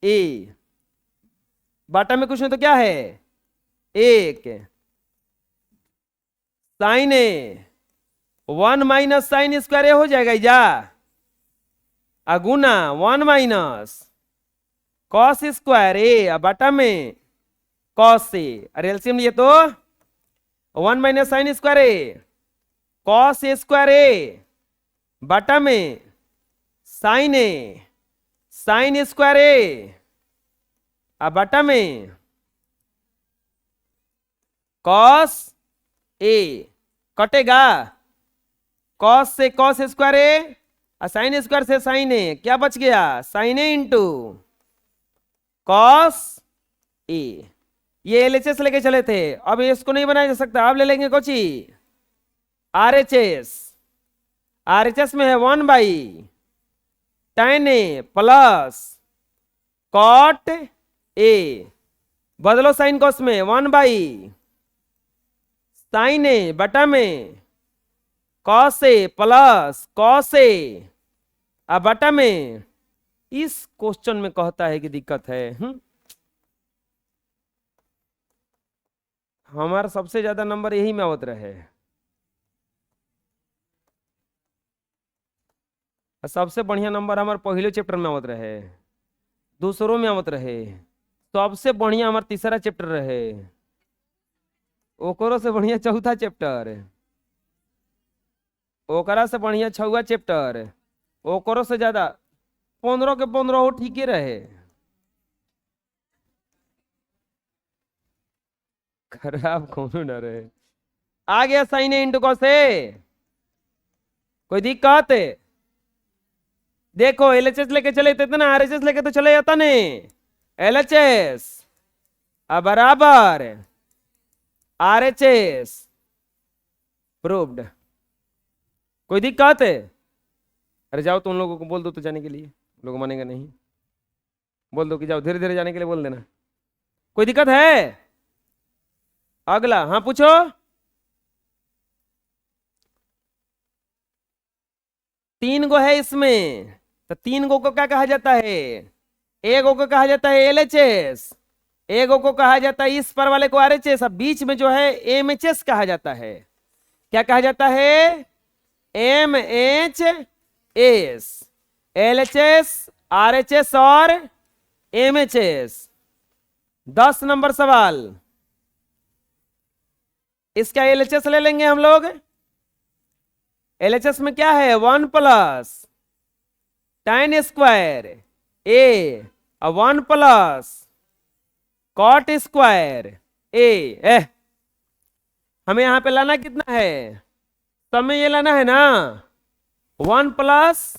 A, बटा में कुछ नहीं तो क्या है, एक, sine A, 1 minus sine square A हो जाएगा जा, अगुना 1 माइनस कॉस स्क्वायर ए बटा में कॉस ए, अरे एलसीएम लिए तो 1 minus sine square A cos A square ए बटा में साइन ए साइन स्क्वायर ए बटा में कॉस ए, कटेगा कॉस से कॉस स्क्वायर ए और साइन स्क्वायर से साइन ए, क्या बच गया, sign A into cos A. ये एलएचएस लेके चले थे, अब इसको नहीं बनाया जा सकता, अब ले लेंगे कोची आरएचएस। आरएचएस में है 1 by tan A plus cot A, बदलो साइन कॉस में 1 बाई साइन ए बटा में cos A plus cos A बटा में, इस क्वेश्चन में कहता है कि दिक्कत है। हमारा सबसे ज्यादा नंबर यही में आवत रहे, सबसे बढ़िया नंबर हमारे पहले चैप्टर में आवत रहे, दूसरों में आवत रहे, सबसे बढ़िया हमारा तीसरा चैप्टर रहे, ओकरो से बढ़िया चौथा चैप्टर, ओकरा से बढ़िया छवा चैप्टर, ओकरो से ज्यादा 15 के 15 हो ठीक ही रहे, खराब कौन न रहे। आ गया sign A into cos A, कोई दिक्कत है? देखो एलएचएस लेके चले तो इतना, आरएचएस लेके तो चले जाता नहीं, एलएचएस बराबर आरएचएस प्रूव्ड, कोई दिक्कत है? अरे जाओ तुम लोगों को बोल दो तो जाने के लिए, लोग मानेगा नहीं, बोल दो कि जाओ धीरे धीरे जाने के लिए बोल देना, कोई दिक्कत है? अगला, हाँ पूछो। तीन गो है इसमें, तो 3 गो को क्या कहा जाता है, एक गो को कहा जाता है एलएचएस, एक गो को कहा जाता है इस पर वाले को आरएचएस, अब बीच में जो है एमएचएस कहा जाता है, क्या कहा जाता है, एमएचएस, एलएचएस आरएचएस और एमएचएस। 10 नंबर सवाल, इसका एलएचएस ले लेंगे हम लोग। एलएचएस में क्या है, 1 प्लस tan स्क्वायर ए 1 प्लस कॉट स्क्वायर ए। हमें यहां पे लाना कितना है, सब में ये लाना है ना, 1 प्लस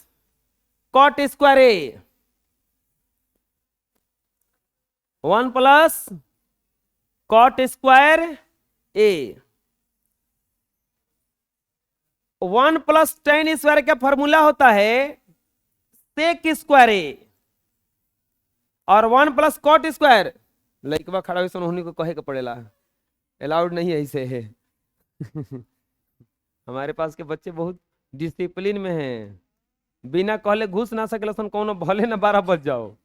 कॉट स्क्वायर ए, 1 प्लस कॉट स्क्वायर ए, 1 प्लस tan स्क्वायर का फॉर्मूला होता है सेक स्क्वायर ए, और 1 प्लस कॉट स्क्वायर, लइकवा खड़ा हुई उन्हीं को कहे के पड़ेला, अलाउड नहीं है ऐसे है। हमारे पास के बच्चे बहुत डिसिप्लिन में हैं, बिना कहले घुस ना सके सन, कौन भले ना 12 बज जाओ।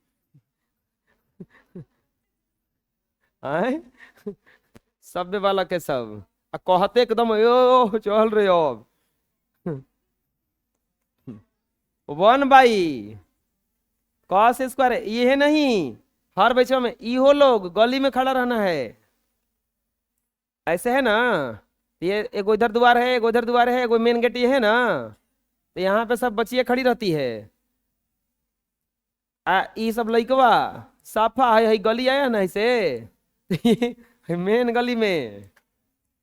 आए शब्द वाला के सब कहते एकदम यो चल रहे हो। 1 बाई कॉस स्क्वायर, ये नहीं, हर बच्चों में इहो लोग गली में खड़ा रहना है, ऐसे है ना, ये एगो इधर द्वार है, एगो इधर द्वार है, एगो मेन गेट ये है ना, तो यहाँ पे सब बच्चियां खड़ी रहती है, ये सब लइकवा साफा है गली आया ना ऐसे, मेन गली में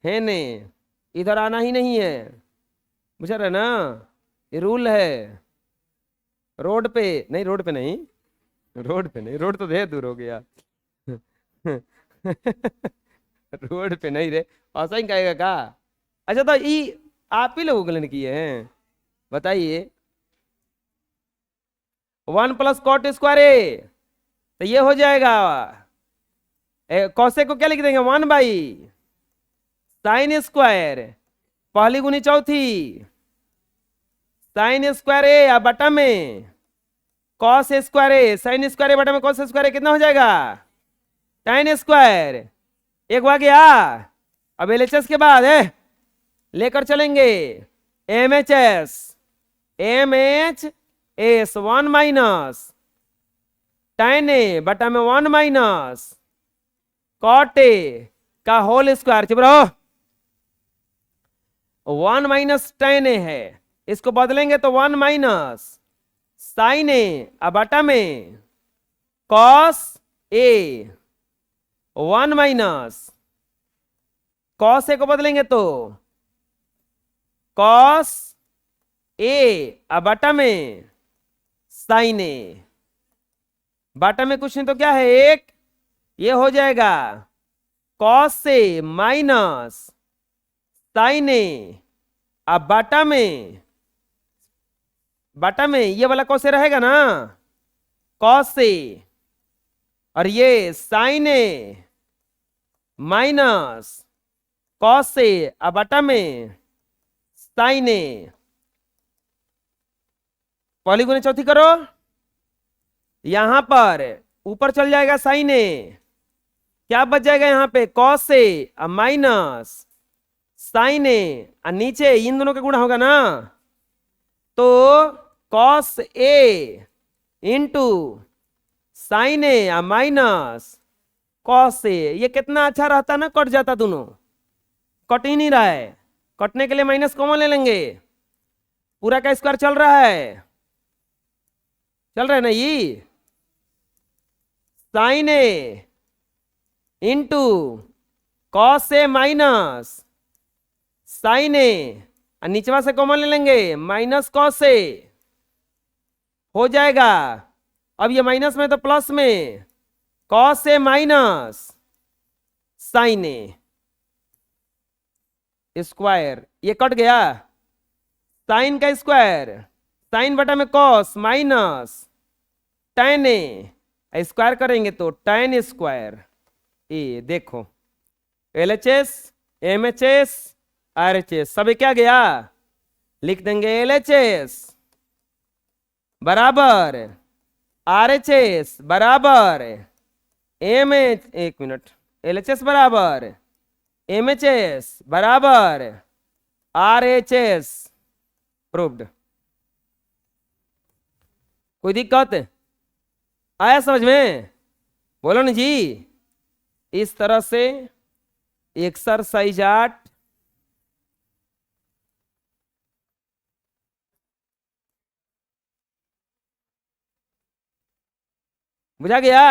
है ने, इधर आना ही नहीं है, बुझा रहे ना, ये रूल है। रोड पे नहीं, रोड पे नहीं, रोड पे नहीं, रोड तो ढेर दूर हो गया। रोड पे नहीं रे, ऐसा ही कहेगा का? अच्छा तो ये आप ही लोगों ने किए हैं, बताइए। 1 प्लस कॉट स्क्वायर ए, तो ये हो जाएगा, कौसे को क्या लिख देंगे, 1 बाई साइन स्क्वायर, पहली गुनी चौथी साइन स्क्वायर ए या बटा में कॉस स्क्वायर ए, साइन स्क्वायर ए बटा में कॉस स्क्वायर ए कितना हो जाएगा? tan square. एक हुआ गया। अब एलएचएस के बाद है लेकर चलेंगे M H S 1 minus tan A बटा में 1 माइनस कॉट ए का होल स्क्वायर। चुप रहो। 1 माइनस tan ए है, इसको बदलेंगे तो 1 माइनस साइन ए बटा में कॉस ए 1 माइनस कॉस ए को बदलेंगे तो कॉस ए बटा में साइन ए बटा में कुछ नहीं तो क्या है एक, ये हो जाएगा कॉस ए माइनस साइन ए बटा में ये वाला कॉस ए रहेगा ना, कॉस ए, और ये sign A minus cos A बटा में साइन ए। पहली गुने चौथी करो, यहां पर ऊपर चल जाएगा साइन ए, क्या बच जाएगा यहाँ पे कॉस ए माइनस साइन ए, नीचे इन दोनों का गुणा होगा ना, तो cos A into sine A minus cos ए। ये कितना अच्छा रहता ना, कट जाता, दोनों कट ही नहीं रहा है। कटने के लिए माइनस कॉमन ले लेंगे, पूरा का स्क्वायर चल रहा है ना, ये sign A into cos A minus sine ए, नीचवा से कॉमन ले लेंगे माइनस कॉस ए हो जाएगा। अब ये माइनस में तो प्लस में cos A minus sine A square, ये कट गया। साइन का स्क्वायर, साइन बटा में कॉस माइनस tan ए, स्क्वायर करेंगे तो tan स्क्वायर ए। देखो LHS MHS RHS सब क्या गया, लिख देंगे LHS बराबर RHS बराबर MH, एक मिनट, LHS बराबर MHS बराबर RHS। प्रूव्ड। कोई दिक्कत आया समझ में? बोलो ना जी। इस तरह से एक्सरसाइज 8 बुझा गया।